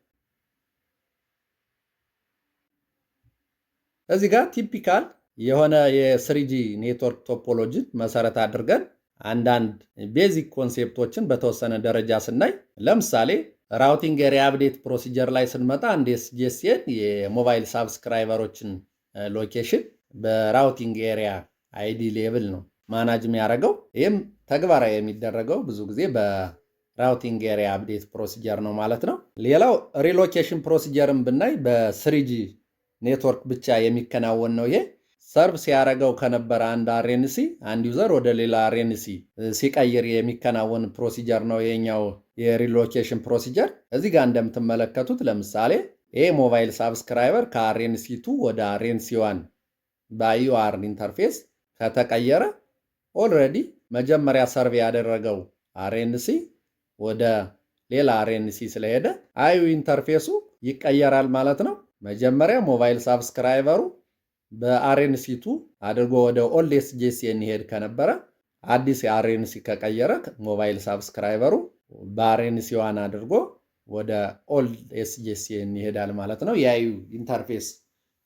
እዚህ ጋር ቲፒካል የሆነ የስሪጂ ኔትወርክ ቶፖሎጂን መሰረት አድርገን አንዳንድ ቤዚክ ኮንሴፕቶችን በተወሰነ ደረጃ ስናይ፣ ለምሳሌ ራውቲንግ ኤሪያ አፕዴት ፕሮሲጀር ላይ ስንመጣ አንድ ኤስጂኤስኤን የሞባይል ሳብስክራይበሮችን ሎኬሽን በራውቲንግ ኤሪያ አይዲ ሌቭል ነው ማናጅ የሚያደርገው። ይህም ተግባራዊ የሚደረገው ብዙ ጊዜ በራውቲንግ ኤሪያ አፕዴት ፕሮሲጀር ነው ማለት ነው። ሌላው ሪሎኬሽን ፕሮሲጀርን ብናይ በስሪጂ ኔትወርክ ብቻ የሚከናወን ነው። ይሄ ሰርቭ ሲያደርገው ከነበረ አንድ አርኤንሲ አንድ ዩዘር ወደ ሌላ አርኤንሲ ሲቀይር የሚከናወን ፕሮሲጀር ነው የኛው የሪሎኬሽን ፕሮሲጀር። እዚህ ጋር እንደምትመለከቱት ለምሳሌ ይሄ ሞባይል ሳብስክራይበር ከአርኤንሲ2 ወደ አርኤንሲ1 በአይዩአር ኢንተርፌስ ከተቀየረ ኦልሬዲ መጀመሪያ ሰርቭ ያደረገው አርኤንሲ ወደ ሌላ አርኤንሲ ስለሄደ አዩ ኢንተርፌሱ ይቀየራል ማለት ነው። መጀመሪያ ሞባይል ሳብስክራይበሩ በአርኤንሲ2 አድርጎ ወደ ኦልድ ኤስጂኤስኤን ይሄድ ከነበረ አዲስ የአርኤንሲ ከቀየረ ሞባይል ሳብስክራይበሩ በአርኤንሲ1 አድርጎ ወደ ኦልድ ኤስጂኤስኤን ይሄዳል ማለት ነው። የአዩ ኢንተርፌስ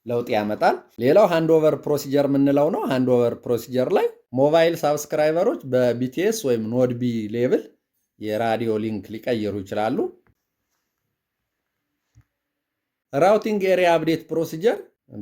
ለውጥ ያመጣል። ሌላው ሃንድኦቨር ፕሮሲጀር የምንለው ነው። ሃንድኦቨር ፕሮሲጀር ላይ ሞባይል ሳብስክራይበሮች በቢቲኤስ ወይም ኖድ ቢ ሌቭል የራዲዮ ሊንክ ሊቀይሩ ይችላሉ። ራውቲንግ ኤሪያ አፕዴት ፕሮሲጀር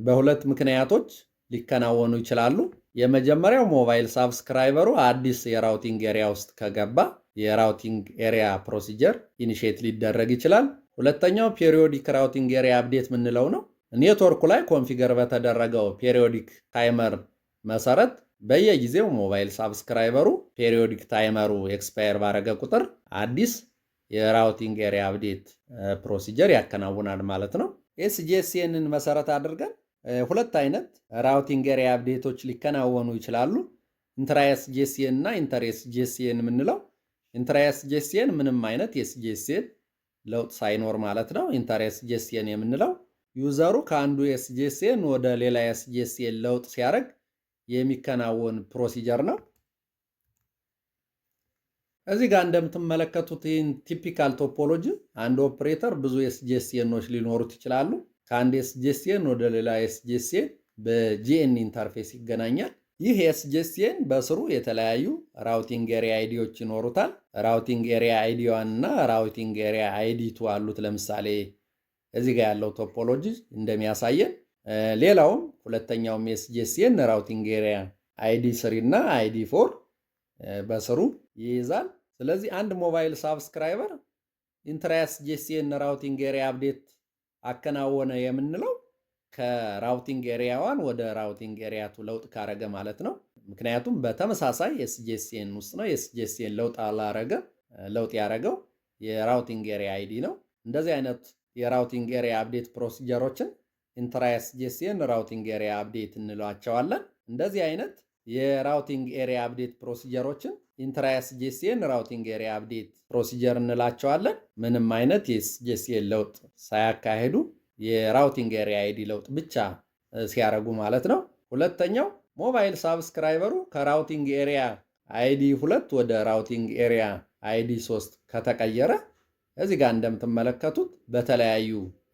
በሁለት ምክንያቶች ሊከናወኑ ይችላሉ። የመጀመሪያው ሞባይል ሳብስክራይበሩ አዲስ የራውቲንግ ኤሪያ ውስጥ ከገባ የራውቲንግ ኤሪያ ፕሮሲጀር ኢኒሼት ሊደረግ ይችላል። ሁለተኛው ፔሪዮዲክ ራውቲንግ ኤሪያ አፕዴት የምንለው ነው። ኔትወርኩ ላይ ኮንፊገር በተደረገው ፔሪዮዲክ ታይመር መሰረት በየጊዜው ሞባይል ሳብስክራይበሩ ፔሪዮዲክ ታይመሩ ኤክስፓየር ባረገ ቁጥር አዲስ የራውቲንግ ኤሪያ አፕዴት ፕሮሲጀር ያከናውናል ማለት ነው። ኤስጂኤስኤንን መሰረት አድርገን ሁለት አይነት ራውቲንግ ኤሪያ አፕዴቶች ሊከናወኑ ይችላሉ። ኢንትራ ኤስጂኤስኤን እና ኢንተር ኤስጂኤስኤን የምንለው ኢንትራ ኤስጂኤስኤን ምንም አይነት ኤስጂኤስኤን ለውጥ ሳይኖር ማለት ነው። ኢንተር ኤስጂኤስኤን የምንለው ዩዘሩ ከአንዱ ኤስጂኤስኤን ወደ ሌላ ኤስጂኤስኤን ለውጥ ሲያደርግ የሚከናወን ፕሮሲጀር ነው። እዚህ ጋር እንደምትመለከቱት ይህን ቲፒካል ቶፖሎጂ አንድ ኦፕሬተር ብዙ ኤስጂኤስኤኖች ሊኖሩት ይችላሉ። ከአንድ ኤስጂኤስኤን ወደ ሌላ ኤስጂኤስኤን በጂኤን ኢንተርፌስ ይገናኛል። ይህ ኤስጂኤስኤን በስሩ የተለያዩ ራውቲንግ ኤሪያ አይዲዎች ይኖሩታል። ራውቲንግ ኤሪያ አይዲ 1 እና ራውቲንግ ኤሪያ አይዲ 2 አሉት። ለምሳሌ እዚህ ጋር ያለው ቶፖሎጂ እንደሚያሳየን ሌላውም ሁለተኛውም ኤስጂኤስኤን ራውቲንግ ኤሪያ አይዲ 3 እና አይዲ 4 በስሩ ይይዛል። ስለዚህ አንድ ሞባይል ሳብስክራይበር ኢንትራ ኤስጂኤስኤን ራውቲንግ ኤሪያ አፕዴት አከናወነ የምንለው ከራውቲንግ ኤሪያ 1 ወደ ራውቲንግ ኤሪያ 2 ለውጥ ካረገ ማለት ነው። ምክንያቱም በተመሳሳይ ኤስጂኤስኤን ውስጥ ነው። ኤስጂኤስኤን ለውጥ ያረገው የራውቲንግ ኤሪያ አይዲ ነው። እንደዚህ አይነት የራውቲንግ ኤሪያ አፕዴት ፕሮሲጀሮችን ኢንትራ ኤስጂኤስኤን ራውቲንግ ኤሪያ አፕዴት እንሏቸዋለን። እንደዚህ አይነት የራውቲንግ ኤሪያ አፕዴት ፕሮሲጀሮችን ኢንትራ ኤስጂኤስኤን ራውቲንግ ኤሪያ አፕዴት ፕሮሲጀር እንላቸዋለን። ምንም አይነት የኤስጂኤስኤን ለውጥ ሳያካሄዱ የራውቲንግ ኤሪያ አይዲ ለውጥ ብቻ ሲያረጉ ማለት ነው። ሁለተኛው ሞባይል ሳብስክራይበሩ ከራውቲንግ ኤሪያ አይዲ 2 ወደ ራውቲንግ ኤሪያ አይዲ 3 ከተቀየረ እዚህ ጋር እንደምትመለከቱት በተለያዩ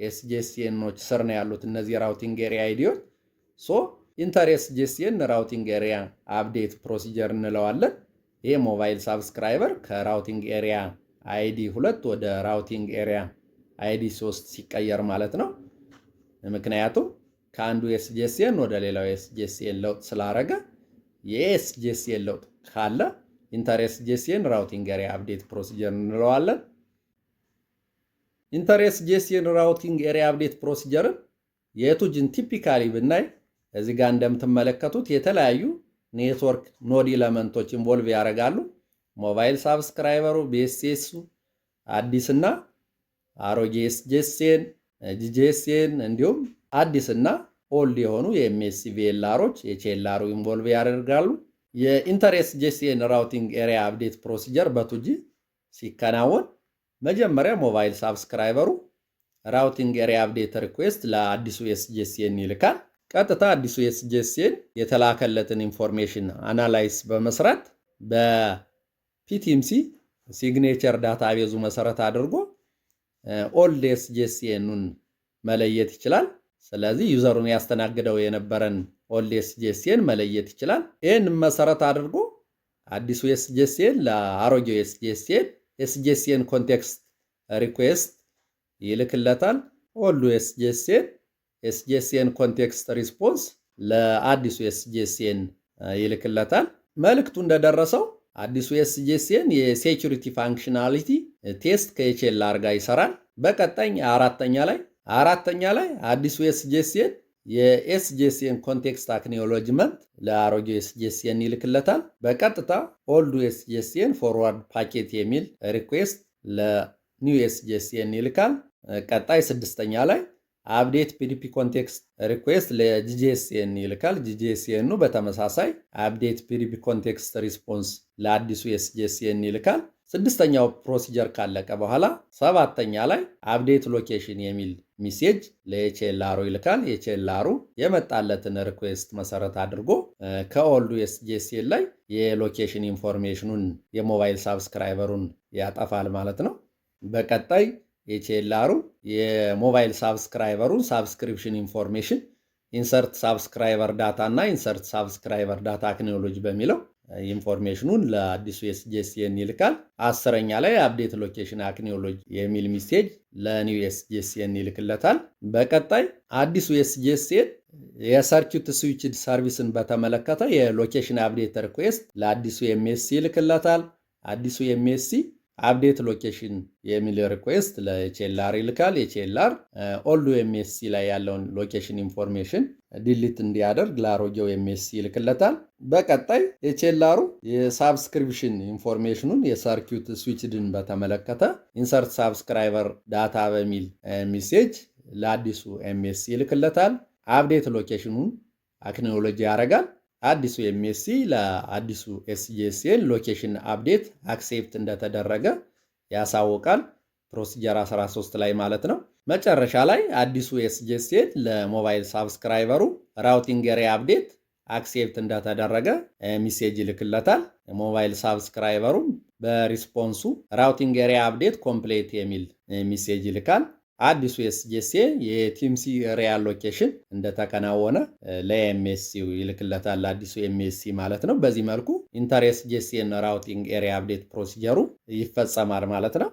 ኤስጂኤስኤኖች ስር ነው ያሉት እነዚህ ራውቲንግ ኤሪያ አይዲዎች። ኢንተር ኤስጂኤስኤን ራውቲንግ ኤሪያ አፕዴት ፕሮሲጀር እንለዋለን። ይህ ሞባይል ሳብስክራይበር ከራውቲንግ ኤሪያ አይዲ 2 ወደ ራውቲንግ ኤሪያ አይዲ 3 ሲቀየር ማለት ነው። ምክንያቱም ከአንዱ ኤስጂኤስኤን ወደ ሌላው ኤስጂኤስኤን ለውጥ ስላረገ የኤስጂኤስኤን ለውጥ ካለ ኢንተር ኤስጂኤስኤን ራውቲንግ ኤሪያ አፕዴት ፕሮሲጀር እንለዋለን። ኢንተር ኤስጂኤስኤን ራውቲንግ ኤሪያ አፕዴት ፕሮሲጀርን የቱጅን ቲፒካሊ ብናይ እዚህ ጋር እንደምትመለከቱት የተለያዩ ኔትወርክ ኖድ ኤለመንቶች ኢንቮልቭ ያደርጋሉ። ሞባይል ሳብስክራይበሩ፣ ቢኤስኤሱ፣ አዲስና አሮጌ ኤስጂኤስኤን፣ ጂጂኤስኤን እንዲሁም አዲስና ኦልድ የሆኑ የኤምኤስሲ ቪኤልአሮች የቼልአሩ ኢንቮልቭ ያደርጋሉ። የኢንተር ኤስጂኤስኤን ራውቲንግ ኤሪያ አፕዴት ፕሮሲጀር በቱጂ ሲከናወን መጀመሪያ ሞባይል ሳብስክራይበሩ ራውቲንግ ኤሪያ አፕዴት ሪኩዌስት ለአዲሱ ኤስጂኤስኤን ይልካል። ቀጥታ አዲሱ ኤስጂኤስኤን የተላከለትን ኢንፎርሜሽን አናላይዝ በመስራት በፒቲኤምሲ ሲግኔቸር ዳታቤዙ መሰረት አድርጎ ኦልድ ኤስጂኤስኤኑን መለየት ይችላል። ስለዚህ ዩዘሩን ያስተናግደው የነበረን ኦልድ ኤስጂኤስኤን መለየት ይችላል። ይህን መሰረት አድርጎ አዲሱ ኤስጂኤስኤን ለአሮጌው ኤስጂኤስኤን ኮንቴክስት ሪኩዌስት ይልክለታል። ኦልዱ ኤስጂኤስኤን ኮንቴክስት ሪስፖንስ ለአዲሱ ኤስጂኤስኤን ይልክለታል። መልእክቱ እንደደረሰው አዲሱ ኤስጂኤስኤን የሴኩሪቲ ፋንክሽናሊቲ ቴስት ከኤችኤልአር ጋር ይሰራል። በቀጣይ አራተኛ ላይ አዲሱ ኤስጂኤስኤን የኤስጂኤስኤን ኮንቴክስት አክኖሎጅመንት ለአሮጌው ኤስጂኤስኤን ይልክለታል። በቀጥታ ኦልዱ ኤስጂኤስኤን ፎርዋርድ ፓኬት የሚል ሪኩዌስት ለኒው ኤስጂኤስኤን ይልካል። ቀጣይ ስድስተኛ ላይ አፕዴት ፒዲፒ ኮንቴክስት ሪኩዌስት ለጂጂኤስኤን ይልካል። ጂጂኤስኤኑ በተመሳሳይ አፕዴት ፒዲፒ ኮንቴክስት ሪስፖንስ ለአዲሱ ኤስጂኤስኤን ይልካል። ስድስተኛው ፕሮሲጀር ካለቀ በኋላ ሰባተኛ ላይ አፕዴት ሎኬሽን የሚል ሚሴጅ ለኤችኤልአሩ ይልካል። ኤችኤልአሩ የመጣለትን ሪኩዌስት መሰረት አድርጎ ከኦልዱ ኤስጂኤስኤን ላይ የሎኬሽን ኢንፎርሜሽኑን የሞባይል ሳብስክራይበሩን ያጠፋል ማለት ነው። በቀጣይ ኤችኤልአሩ የሞባይል ሳብስክራይበሩን ሳብስክሪፕሽን ኢንፎርሜሽን ኢንሰርት ሳብስክራይበር ዳታ እና ኢንሰርት ሳብስክራይበር ዳታ አክኖሎጂ በሚለው ኢንፎርሜሽኑን ለአዲሱ ኤስጂኤስኤን ይልካል። አስረኛ ላይ አፕዴት ሎኬሽን አክኖሎጂ የሚል ሚሴጅ ለኒው ኤስጂኤስኤን ይልክለታል። በቀጣይ አዲሱ ኤስጂኤስኤን የሰርኪዩት ስዊችድ ሰርቪስን በተመለከተ የሎኬሽን አፕዴት ሪኩዌስት ለአዲሱ ኤምኤስሲ ይልክለታል። አዲሱ ኤምኤስሲ አፕዴት ሎኬሽን የሚል ሪኩዌስት ለኤችኤልአር ይልካል። ኤችኤልአር ኦልዱ ኤምኤስሲ ላይ ያለውን ሎኬሽን ኢንፎርሜሽን ዲሊት እንዲያደርግ ለአሮጌው ኤምኤስሲ ይልክለታል። በቀጣይ ኤችኤልአሩ የሳብስክሪፕሽን ኢንፎርሜሽኑን የሰርኪዩት ስዊችድን በተመለከተ ኢንሰርት ሳብስክራይበር ዳታ በሚል ሚሴጅ ለአዲሱ ኤምኤስሲ ይልክለታል። አፕዴት ሎኬሽኑን አክኖሎጂ ያደርጋል። አዲሱ ኤምኤስሲ ለአዲሱ ኤስጂኤስኤን ሎኬሽን አፕዴት አክሴፕት እንደተደረገ ያሳውቃል። ፕሮሲጀር 13 ላይ ማለት ነው። መጨረሻ ላይ አዲሱ ኤስጂኤስኤን ለሞባይል ሳብስክራይበሩ ራውቲንግ ኤሪያ አፕዴት አክሴፕት እንደተደረገ ሚሴጅ ይልክለታል። ሞባይል ሳብስክራይበሩ በሪስፖንሱ ራውቲንግ ኤሪያ አፕዴት ኮምፕሌት የሚል ሚሴጅ ይልካል። አዲሱ ኤስጂኤስኤን የቲምሲ ሪያል ሎኬሽን እንደተከናወነ ለኤምኤስሲው ይልክለታል። አዲሱ ኤምኤስሲ ማለት ነው። በዚህ መልኩ ኢንተር ኤስጂኤስኤን ራውቲንግ ኤሪያ አፕዴት ፕሮሲጀሩ ይፈጸማል ማለት ነው።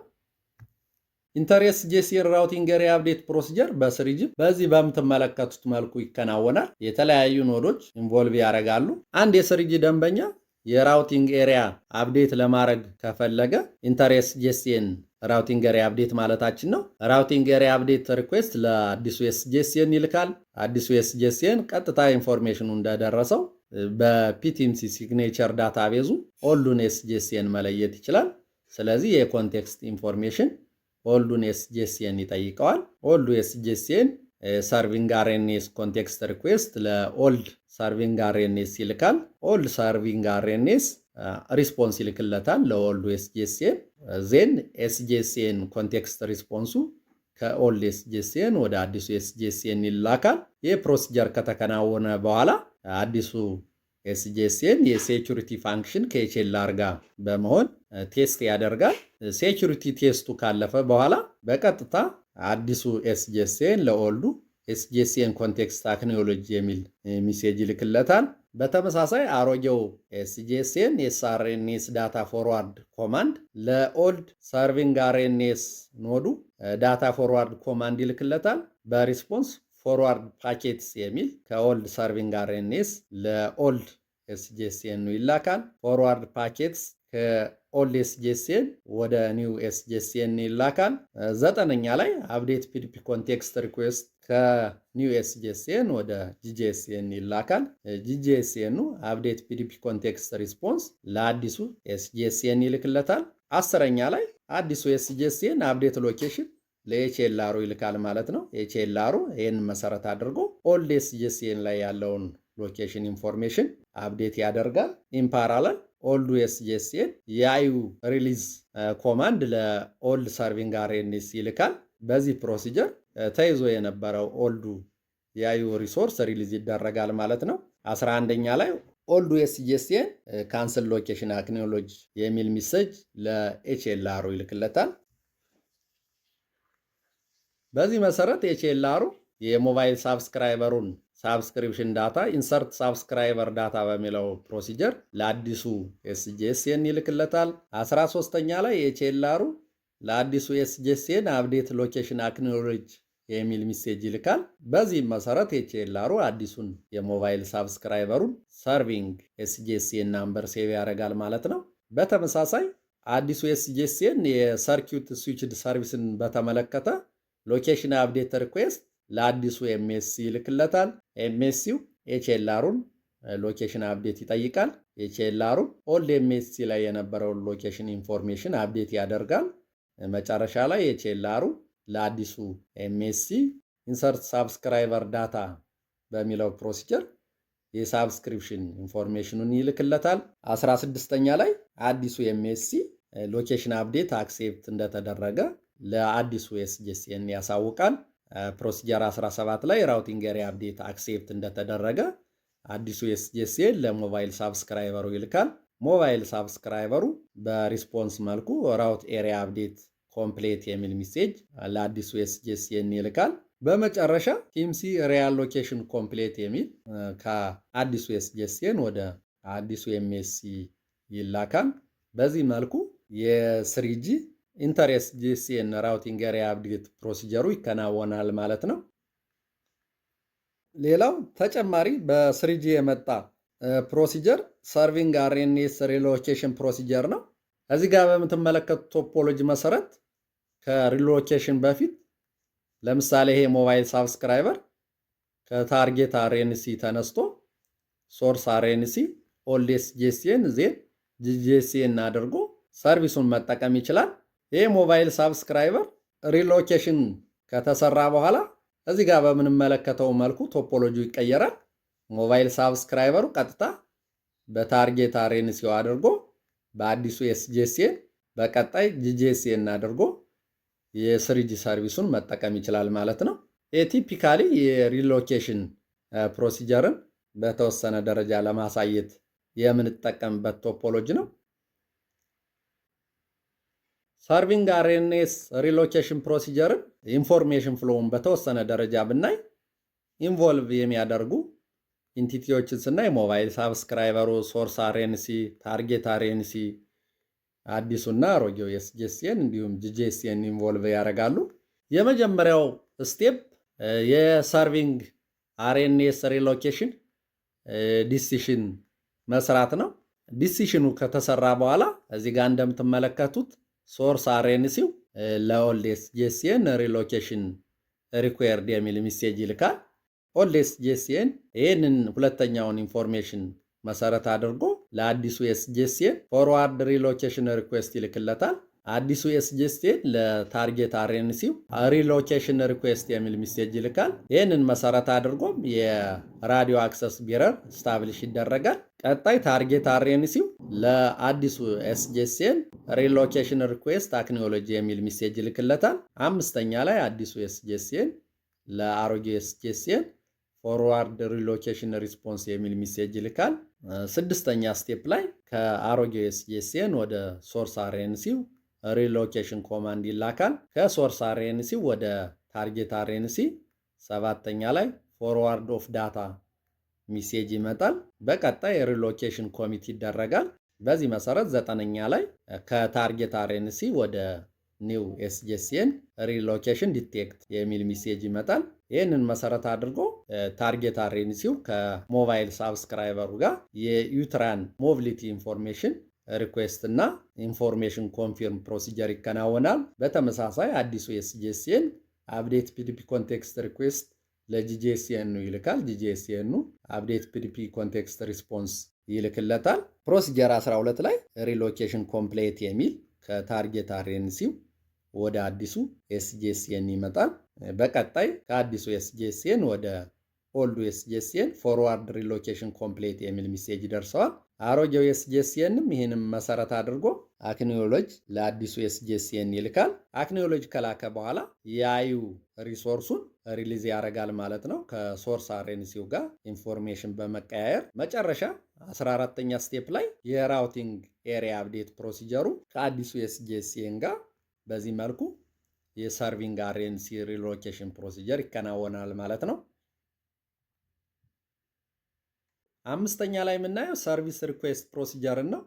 ኢንተር ኤስጂኤስኤን ራውቲንግ ኤሪያ አፕዴት ፕሮሲጀር በስሪጂ በዚህ በምትመለከቱት መልኩ ይከናወናል። የተለያዩ ኖዶች ኢንቮልቭ ያደርጋሉ። አንድ የስሪጂ ደንበኛ የራውቲንግ ኤሪያ አፕዴት ለማድረግ ከፈለገ ኢንተር ኤስጂኤስኤን ራውቲንግ ኤሪያ አፕዴት ማለታችን ነው። ራውቲንግ ኤሪያ አፕዴት ሪኩዌስት ለአዲሱ ኤስጂኤስኤን ይልካል። አዲሱ ኤስጂኤስኤን ቀጥታ ኢንፎርሜሽኑ እንደደረሰው በፒቲኤምሲ ሲግኔቸር ዳታቤዙ ኦልዱን ኤስጂኤስኤን መለየት ይችላል። ስለዚህ የኮንቴክስት ኢንፎርሜሽን ኦልዱን ኤስጂኤስኤን ይጠይቀዋል። ኦልዱ ኤስጂኤስኤን ሰርቪንግ አርኤንኤስ ኮንቴክስት ሪኩዌስት ለኦልድ ሰርቪንግ አርኤንኤስ ይልካል። ኦልድ ሰርቪንግ አርኤንኤስ ሪስፖንስ ይልክለታል ለኦልዱ ኤስጂኤስኤን። ዜን ኤስጂኤስኤን ኮንቴክስት ሪስፖንሱ ከኦልድ ኤስጂኤስኤን ወደ አዲሱ ኤስጂኤስኤን ይላካል። ይህ ፕሮሲጀር ከተከናወነ በኋላ አዲሱ ኤስጂኤስኤን የሴኩሪቲ ፋንክሽን ከኤችኤልአር ጋር በመሆን ቴስት ያደርጋል። ሴኩሪቲ ቴስቱ ካለፈ በኋላ በቀጥታ አዲሱ ኤስጂኤስኤን ለኦልዱ ኤስጂኤስኤን ኮንቴክስት አክኖሎጂ የሚል ሚሴጅ ይልክለታል። በተመሳሳይ አሮጌው ኤስጂኤስኤን ኤስአርኤንኤስ ዳታ ፎርዋርድ ኮማንድ ለኦልድ ሰርቪንግ አርኤንኤስ ኖዱ ዳታ ፎርዋርድ ኮማንድ ይልክለታል። በሪስፖንስ ፎርዋርድ ፓኬትስ የሚል ከኦልድ ሰርቪንግ አርኤንኤስ ለኦልድ ኤስጂኤስኤን ይላካል። ፎርዋርድ ፓኬትስ ከኦልድ ኤስጂኤስኤን ወደ ኒው ኤስጂኤስኤን ይላካል። 9ኛ ላይ አፕዴት ፒዲፒ ኮንቴክስት ሪኩዌስት ከኒው ኤስጂኤስኤን ወደ ጂጂኤስኤን ይላካል። ጂጂኤስኤኑ አፕዴት ፒዲፒ ኮንቴክስት ሪስፖንስ ለአዲሱ ኤስጂኤስኤን ይልክለታል። 10ኛ ላይ አዲሱ ኤስጂኤስኤን አፕዴት ሎኬሽን ለኤችኤልአሩ ይልካል ማለት ነው። ኤችኤልአሩ ይህን መሰረት አድርጎ ኦልድ ኤስጂኤስኤን ላይ ያለውን ሎኬሽን ኢንፎርሜሽን አፕዴት ያደርጋል። ኢምፓራላል ኦልዱ ኤስጂኤስኤን የአዩ ሪሊዝ ኮማንድ ለኦልድ ሰርቪንግ አርኤንኤስ ይልካል። በዚህ ፕሮሲጀር ተይዞ የነበረው ኦልዱ የአዩ ሪሶርስ ሪሊዝ ይደረጋል ማለት ነው። 11ኛ ላይ ኦልዱ ኤስጂኤስኤን ካንስል ሎኬሽን አክኖሎጂ የሚል ሚሴጅ ለኤችኤልአሩ ይልክለታል። በዚህ መሰረት ኤችኤልአሩ የሞባይል ሳብስክራይበሩን ሳብስክሪፕሽን ዳታ ኢንሰርት ሳብስክራይበር ዳታ በሚለው ፕሮሲጀር ለአዲሱ ኤስጂኤስኤን ይልክለታል። 13ኛ ላይ ኤችኤልአሩ ለአዲሱ ኤስጂኤስኤን አፕዴት ሎኬሽን አክኖሎጂ የሚል ሚሴጅ ይልካል። በዚህም መሰረት ኤችኤልአሩ አዲሱን የሞባይል ሳብስክራይበሩን ሰርቪንግ ኤስጂኤስኤን ናምበር ሴቭ ያደርጋል ማለት ነው። በተመሳሳይ አዲሱ ኤስጂኤስኤን የሰርኪዩት ስዊችድ ሰርቪስን በተመለከተ ሎኬሽን አፕዴት ሪኩዌስት ለአዲሱ ኤምኤስሲ ይልክለታል። ኤምኤስሲው ኤችኤልአሩን ሎኬሽን አፕዴት ይጠይቃል። ኤችኤልአሩ ኦልድ ኤምኤስሲ ላይ የነበረውን ሎኬሽን ኢንፎርሜሽን አፕዴት ያደርጋል። መጨረሻ ላይ ኤችኤልአሩ ለአዲሱ ኤምኤስሲ ኢንሰርት ሳብስክራይበር ዳታ በሚለው ፕሮሲጀር የሳብስክሪፕሽን ኢንፎርሜሽኑን ይልክለታል። 16ኛ ላይ አዲሱ ኤምኤስሲ ሎኬሽን አፕዴት አክሴፕት እንደተደረገ ለአዲሱ ኤስጂኤስኤን ያሳውቃል። ፕሮሲጀር 17 ላይ ራውቲንግ ኤሪያ አፕዴት አክሴፕት እንደተደረገ አዲሱ ኤስጂኤስኤን ለሞባይል ሳብስክራይበሩ ይልካል። ሞባይል ሳብስክራይበሩ በሪስፖንስ መልኩ ራውት ኤሪያ አፕዴት ኮምፕሌት የሚል ሚሴጅ ለአዲሱ ኤስጂኤስኤን ይልካል። በመጨረሻ ቲምሲ ሪያል ሎኬሽን ኮምፕሌት የሚል ከአዲሱ ኤስጂኤስኤን ወደ አዲሱ ኤምኤስሲ ይላካል። በዚህ መልኩ የስሪጂ ኢንተር ኤስጂኤስኤን ራውቲንግ ኤሪያ አፕዴት ፕሮሲጀሩ ይከናወናል ማለት ነው። ሌላው ተጨማሪ በስሪጂ የመጣ ፕሮሲጀር ሰርቪንግ አርኤንኤስ ሪሎኬሽን ፕሮሲጀር ነው። እዚህ ጋር በምትመለከቱት ቶፖሎጂ መሰረት ከሪሎኬሽን በፊት ለምሳሌ ይሄ ሞባይል ሳብስክራይበር ከታርጌት አርኤንሲ ተነስቶ ሶርስ አርኤንሲ ኦልድ ኤስጂኤስኤን ዜን ጂጂኤስኤን አድርጎ ሰርቪሱን መጠቀም ይችላል። ይሄ ሞባይል ሳብስክራይበር ሪሎኬሽን ከተሰራ በኋላ እዚህ ጋር በምንመለከተው መልኩ ቶፖሎጂው ይቀየራል። ሞባይል ሳብስክራይበሩ ቀጥታ በታርጌት አርኤንሲው አድርጎ በአዲሱ ኤስጂኤስኤን በቀጣይ ጂጂኤስኤን አድርጎ የስሪጂ ሰርቪሱን መጠቀም ይችላል ማለት ነው። ቲፒካሊ የሪሎኬሽን ፕሮሲጀርን በተወሰነ ደረጃ ለማሳየት የምንጠቀምበት ቶፖሎጂ ነው። ሰርቪንግ አርኤንኤስ ሪሎኬሽን ፕሮሲጀርን ኢንፎርሜሽን ፍሎውን በተወሰነ ደረጃ ብናይ ኢንቮልቭ የሚያደርጉ ኢንቲቲዎችን ስናይ ሞባይል ሳብስክራይበሩ፣ ሶርስ አርኤንሲ፣ ታርጌት አርኤንሲ፣ አዲሱና አሮጌው ኤስጂኤስኤን እንዲሁም ጂጂኤስኤን ኢንቮልቭ ያደርጋሉ። የመጀመሪያው ስቴፕ የሰርቪንግ አርኤንኤስ ሪሎኬሽን ዲሲሽን መስራት ነው። ዲሲሽኑ ከተሰራ በኋላ እዚህ ጋር እንደምትመለከቱት ሶርስ አርኤንሲው ለኦልድ ኤስጂኤስኤን ሪሎኬሽን ሪኩዌርድ የሚል ሚሴጅ ይልካል። ኦልድ ኤስጂኤስኤን ይህንን ሁለተኛውን ኢንፎርሜሽን መሰረት አድርጎ ለአዲሱ ኤስጂኤስኤን ፎርዋርድ ሪሎኬሽን ሪኩዌስት ይልክለታል። አዲሱ ኤስጂኤስኤን ለታርጌት አርኤንሲው ሪሎኬሽን ሪኩዌስት የሚል ሚሴጅ ይልካል። ይህንን መሰረት አድርጎም የራዲዮ አክሰስ ቢረር ስታብሊሽ ይደረጋል። ቀጣይ ታርጌት አርኤንሲው ለአዲሱ ኤስጂኤስኤን ሪሎኬሽን ሪኩዌስት አክኖሎጂ የሚል ሚሴጅ ይልክለታል። አምስተኛ ላይ አዲሱ ኤስጂኤስኤን ለአሮጌ ኤስጂኤስኤን ፎርዋርድ ሪሎኬሽን ሪስፖንስ የሚል ሚሴጅ ይልካል። ስድስተኛ ስቴፕ ላይ ከአሮጌው ኤስጂኤስኤን ወደ ሶርስ አርኤንሲው ሪሎኬሽን ኮማንድ ይላካል። ከሶርስ አርኤንሲ ወደ ታርጌት አርኤንሲ ሰባተኛ ላይ ፎርዋርድ ኦፍ ዳታ ሚሴጅ ይመጣል። በቀጣይ ሪሎኬሽን ኮሚት ይደረጋል። በዚህ መሰረት ዘጠነኛ ላይ ከታርጌት አርኤንሲ ወደ ኒው ኤስጂኤስኤን ሪሎኬሽን ዲቴክት የሚል ሚሴጅ ይመጣል። ይህንን መሰረት አድርጎ ታርጌት አርኤንሲው ከሞባይል ሳብስክራይበሩ ጋር የዩትራን ሞቢሊቲ ኢንፎርሜሽን ሪኩዌስት እና ኢንፎርሜሽን ኮንፊርም ፕሮሲጀር ይከናወናል። በተመሳሳይ አዲሱ ኤስጂኤስኤን አፕዴት ፒዲፒ ኮንቴክስት ሪኩዌስት ለጂጂኤስኤኑ ይልካል። ጂጂኤስኤኑ አፕዴት ፒዲፒ ኮንቴክስት ሪስፖንስ ይልክለታል። ፕሮሲጀር 12 ላይ ሪሎኬሽን ኮምፕሌት የሚል ከታርጌት አርኤንሲው ወደ አዲሱ ኤስጂኤስኤን ይመጣል። በቀጣይ ከአዲሱ ኤስጂኤስኤን ወደ ኦልዱ ኤስጂኤስኤን ፎርዋርድ ሪሎኬሽን ኮምፕሌት የሚል ሚሴጅ ደርሰዋል። አሮጌው ኤስጂኤስኤንም ይህንም መሰረት አድርጎ አክኖሎጅ ለአዲሱ ኤስጂኤስኤን ይልካል። አክኖሎጅ ከላከ በኋላ የአዩ ሪሶርሱን ሪሊዝ ያደርጋል ማለት ነው ከሶርስ አርኤንሲው ጋር ኢንፎርሜሽን በመቀያየር መጨረሻ 14ኛ ስቴፕ ላይ የራውቲንግ ኤሪያ አፕዴት ፕሮሲጀሩ ከአዲሱ ኤስጂኤስኤን ጋር በዚህ መልኩ የሰርቪንግ አርኤንሲ ሪሎኬሽን ፕሮሲጀር ይከናወናል ማለት ነው። አምስተኛ ላይ የምናየው ሰርቪስ ሪኩዌስት ፕሮሲጀርን ነው።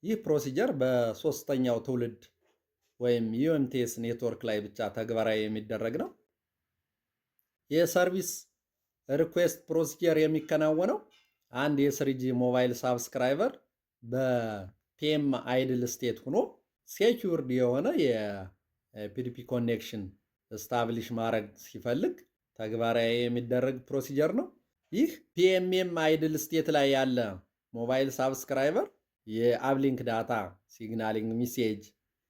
ይህ ፕሮሲጀር በሶስተኛው ትውልድ ወይም ዩኤምቲኤስ ኔትወርክ ላይ ብቻ ተግባራዊ የሚደረግ ነው። የሰርቪስ ሪኩዌስት ፕሮሲጀር የሚከናወነው አንድ የስሪጂ ሞባይል ሳብስክራይበር በፒኤም አይድል ስቴት ሆኖ ሴኪውርድ የሆነ የፒዲፒ ኮኔክሽን ስታብሊሽ ማድረግ ሲፈልግ ተግባራዊ የሚደረግ ፕሮሲጀር ነው። ይህ ፒኤምኤም አይድል ስቴት ላይ ያለ ሞባይል ሳብስክራይበር የአፕሊንክ ዳታ ሲግናሊንግ ሚሴጅ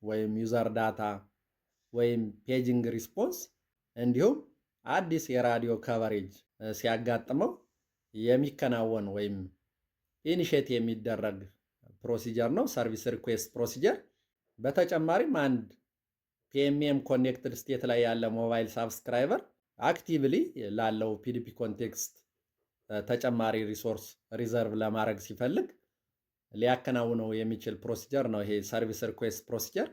ወይም ዩዘር ዳታ ወይም ፔጂንግ ሪስፖንስ እንዲሁም አዲስ የራዲዮ ከቨሬጅ ሲያጋጥመው የሚከናወን ወይም ኢኒሼት የሚደረግ ፕሮሲጀር ነው፣ ሰርቪስ ሪኩዌስት ፕሮሲጀር። በተጨማሪም አንድ ፒኤምኤም ኮኔክትድ ስቴት ላይ ያለ ሞባይል ሳብስክራይበር አክቲቭሊ ላለው ፒዲፒ ኮንቴክስት ተጨማሪ ሪሶርስ ሪዘርቭ ለማድረግ ሲፈልግ ሊያከናውነው የሚችል ፕሮሲጀር ነው ይሄ ሰርቪስ ሪኩዌስት ፕሮሲጀር።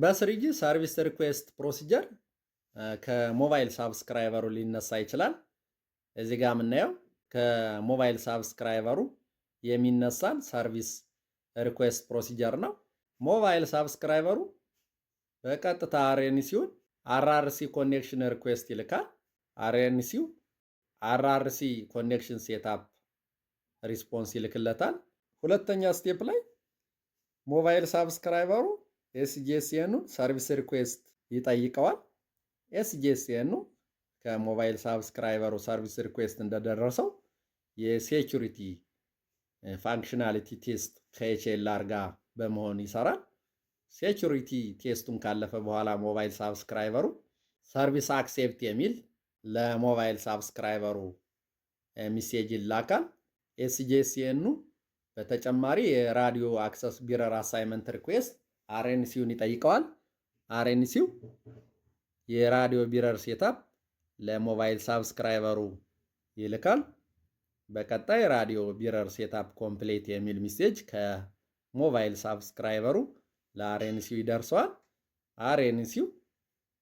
በስሪጂ ሰርቪስ ሪኩዌስት ፕሮሲጀር ከሞባይል ሳብስክራይበሩ ሊነሳ ይችላል። እዚህ ጋር የምናየው ከሞባይል ሳብስክራይበሩ የሚነሳን ሰርቪስ ሪኩዌስት ፕሮሲጀር ነው። ሞባይል ሳብስክራይበሩ በቀጥታ አርኤንሲውን አርአርሲ ኮኔክሽን ሪኩዌስት ይልካል። አርኤንሲው አርአርሲ ኮኔክሽን ሴትአፕ ሪስፖንስ ይልክለታል። ሁለተኛ ስቴፕ ላይ ሞባይል ሳብስክራይበሩ ኤስጂኤስኤኑን ሰርቪስ ሪኩዌስት ይጠይቀዋል። ኤስጂኤስኤኑ ከሞባይል ሳብስክራይበሩ ሰርቪስ ሪኩዌስት እንደደረሰው የሴኩሪቲ ፋንክሽናሊቲ ቴስት ከኤችኤልአር ጋር በመሆን ይሰራል። ሴኩሪቲ ቴስቱን ካለፈ በኋላ ሞባይል ሳብስክራይበሩ ሰርቪስ አክሴፕት የሚል ለሞባይል ሳብስክራይበሩ ሚሴጅ ይላካል። ኤስጂኤስኤኑ በተጨማሪ የራዲዮ አክሰስ ቢረር አሳይመንት ሪኩዌስት አርኤንሲውን ይጠይቀዋል። አርኤንሲው የራዲዮ ቢረር ሴታፕ ለሞባይል ሳብስክራይበሩ ይልካል። በቀጣይ ራዲዮ ቢረር ሴታፕ ኮምፕሌት የሚል ሚሴጅ ከሞባይል ሳብስክራይበሩ ለአርኤንሲው ይደርሰዋል። አርኤንሲው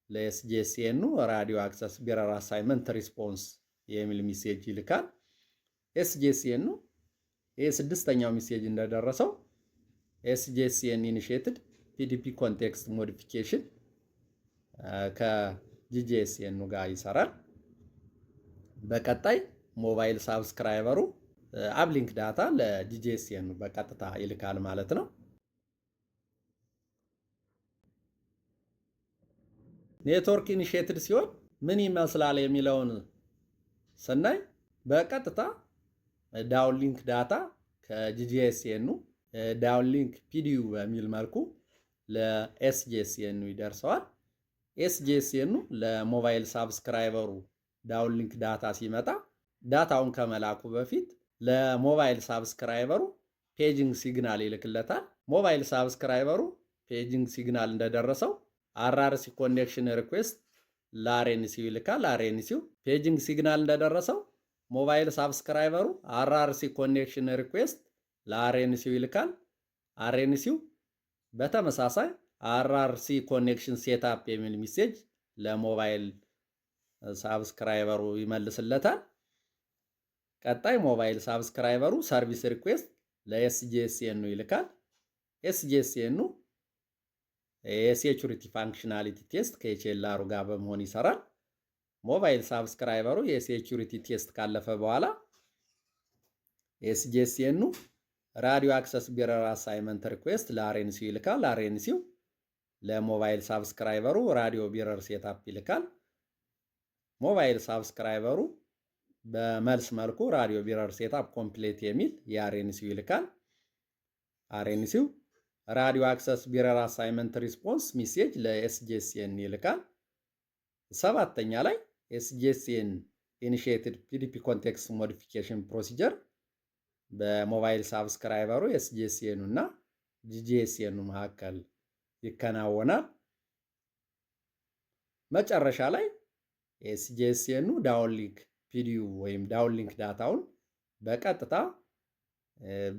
ለኤስጂኤስኤኑ ራዲዮ አክሰስ ቢረር አሳይመንት ሪስፖንስ የሚል ሚሴጅ ይልካል። ኤስጂኤስኤኑ ይህ ስድስተኛው ሜሴጅ እንደደረሰው ኤስጂኤስሲኤን ኢኒሺየትድ ፒዲፒ ኮንቴክስት ሞዲፊኬሽን ከጂጂኤስሲኤኑ ጋር ይሰራል። በቀጣይ ሞባይል ሳብስክራይበሩ አፕሊንክ ዳታ ለጂጂኤስሲኤኑ በቀጥታ ይልካል ማለት ነው። ኔትወርክ ኢኒሺየትድ ሲሆን ምን ይመስላል የሚለውን ስናይ በቀጥታ ዳውንሊንክ ዳታ ከጂጂኤስሲኤኑ ዳውንሊንክ ፒዲዩ በሚል መልኩ ለኤስጂኤስሲኤኑ ይደርሰዋል። ኤስጂኤስሲኤኑ ለሞባይል ሳብስክራይበሩ ዳውንሊንክ ዳታ ሲመጣ ዳታውን ከመላኩ በፊት ለሞባይል ሳብስክራይበሩ ፔጂንግ ሲግናል ይልክለታል። ሞባይል ሳብስክራይበሩ ፔጂንግ ሲግናል እንደደረሰው አርአርሲ ኮኔክሽን ሪኩዌስት ለአርኤንሲው ይልካል። አርኤንሲው ፔጂንግ ሲግናል እንደደረሰው ሞባይል ሳብስክራይበሩ አርአርሲ ኮኔክሽን ሪኩዌስት ለአርኤንሲው ይልካል። አርኤንሲው በተመሳሳይ አርአርሲ ኮኔክሽን ሴትአፕ የሚል ሜሴጅ ለሞባይል ሳብስክራይበሩ ይመልስለታል። ቀጣይ ሞባይል ሳብስክራይበሩ ሰርቪስ ሪኩዌስት ለኤስጂኤስሲኤኑ ይልካል። ኤስጂኤስሲኤኑ የሴኩሪቲ ፋንክሽናሊቲ ቴስት ከኤችኤልአሩ ጋር በመሆን ይሰራል። ሞባይል ሳብስክራይበሩ የሴኩሪቲ ቴስት ካለፈ በኋላ ኤስጂኤስሲኤኑ ራዲዮ አክሰስ ቢረር አሳይመንት ሪኩዌስት ለአርኤንሲው ይልካል። አርኤንሲው ለሞባይል ሳብስክራይበሩ ራዲዮ ቢረር ሴትአፕ ይልካል። ሞባይል ሳብስክራይበሩ በመልስ መልኩ ራዲዮ ቢረር ሴትአፕ ኮምፕሌት የሚል የአርኤንሲው ይልካል። አርኤንሲው ራዲዮ አክሰስ ቢረር አሳይመንት ሪስፖንስ ሚሴጅ ለኤስጂኤስሲኤን ይልካል። ሰባተኛ ላይ ኤስጂኤስሲኤን ኢኒሺየትድ ፒዲፒ ኮንቴክስት ሞዲፊኬሽን ፕሮሲጀር በሞባይል ሳብስክራይበሩ ኤስጂኤስሲኤኑ እና ጂጂኤስሲኤኑ መካከል ይከናወናል። መጨረሻ ላይ ኤስጂኤስሲኤኑ ዳውንሊንክ ፒዲዩ ወይም ዳውንሊንክ ዳታውን በቀጥታ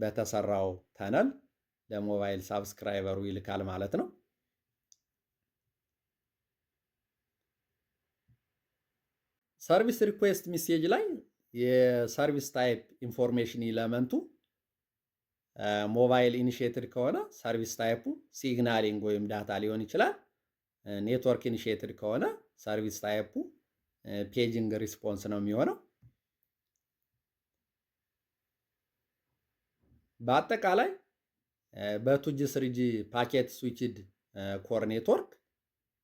በተሰራው ተነል ለሞባይል ሳብስክራይበሩ ይልካል ማለት ነው። ሰርቪስ ሪኩዌስት ሜሴጅ ላይ የሰርቪስ ታይፕ ኢንፎርሜሽን ኢለመንቱ ሞባይል ኢኒሺየትድ ከሆነ ሰርቪስ ታይፑ ሲግናሊንግ ወይም ዳታ ሊሆን ይችላል። ኔትወርክ ኢኒሺየትድ ከሆነ ሰርቪስ ታይፑ ፔጂንግ ሪስፖንስ ነው የሚሆነው። በአጠቃላይ በቱጂ ስሪጂ ፓኬት ስዊችድ ኮር ኔትወርክ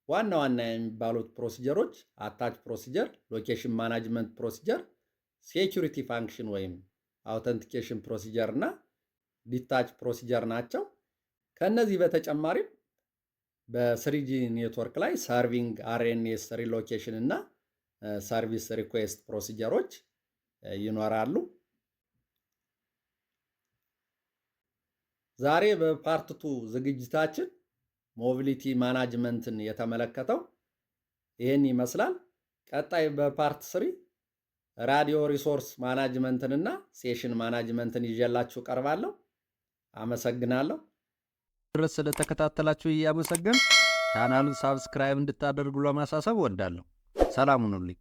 ዋና ዋና የሚባሉት ፕሮሲጀሮች አታች ፕሮሲጀር፣ ሎኬሽን ማናጅመንት ፕሮሲጀር፣ ሴኩሪቲ ፋንክሽን ወይም አውተንቲኬሽን ፕሮሲጀር እና ዲታች ፕሮሲጀር ናቸው። ከነዚህ በተጨማሪም በስሪጂ ኔትወርክ ላይ ሰርቪንግ አርኤንኤስ ሪሎኬሽን እና ሰርቪስ ሪኩዌስት ፕሮሲጀሮች ይኖራሉ። ዛሬ በፓርት 2 ዝግጅታችን ሞቢሊቲ ማናጅመንትን የተመለከተው ይህን ይመስላል። ቀጣይ በፓርት 3 ራዲዮ ሪሶርስ ማናጅመንትን እና ሴሽን ማናጅመንትን ይዤላችሁ ቀርባለሁ። አመሰግናለሁ። ድረስ ስለተከታተላችሁ እያመሰገን ቻናሉን ሳብስክራይብ እንድታደርጉ ለማሳሰብ እወዳለሁ። ሰላም ሁኑልኝ።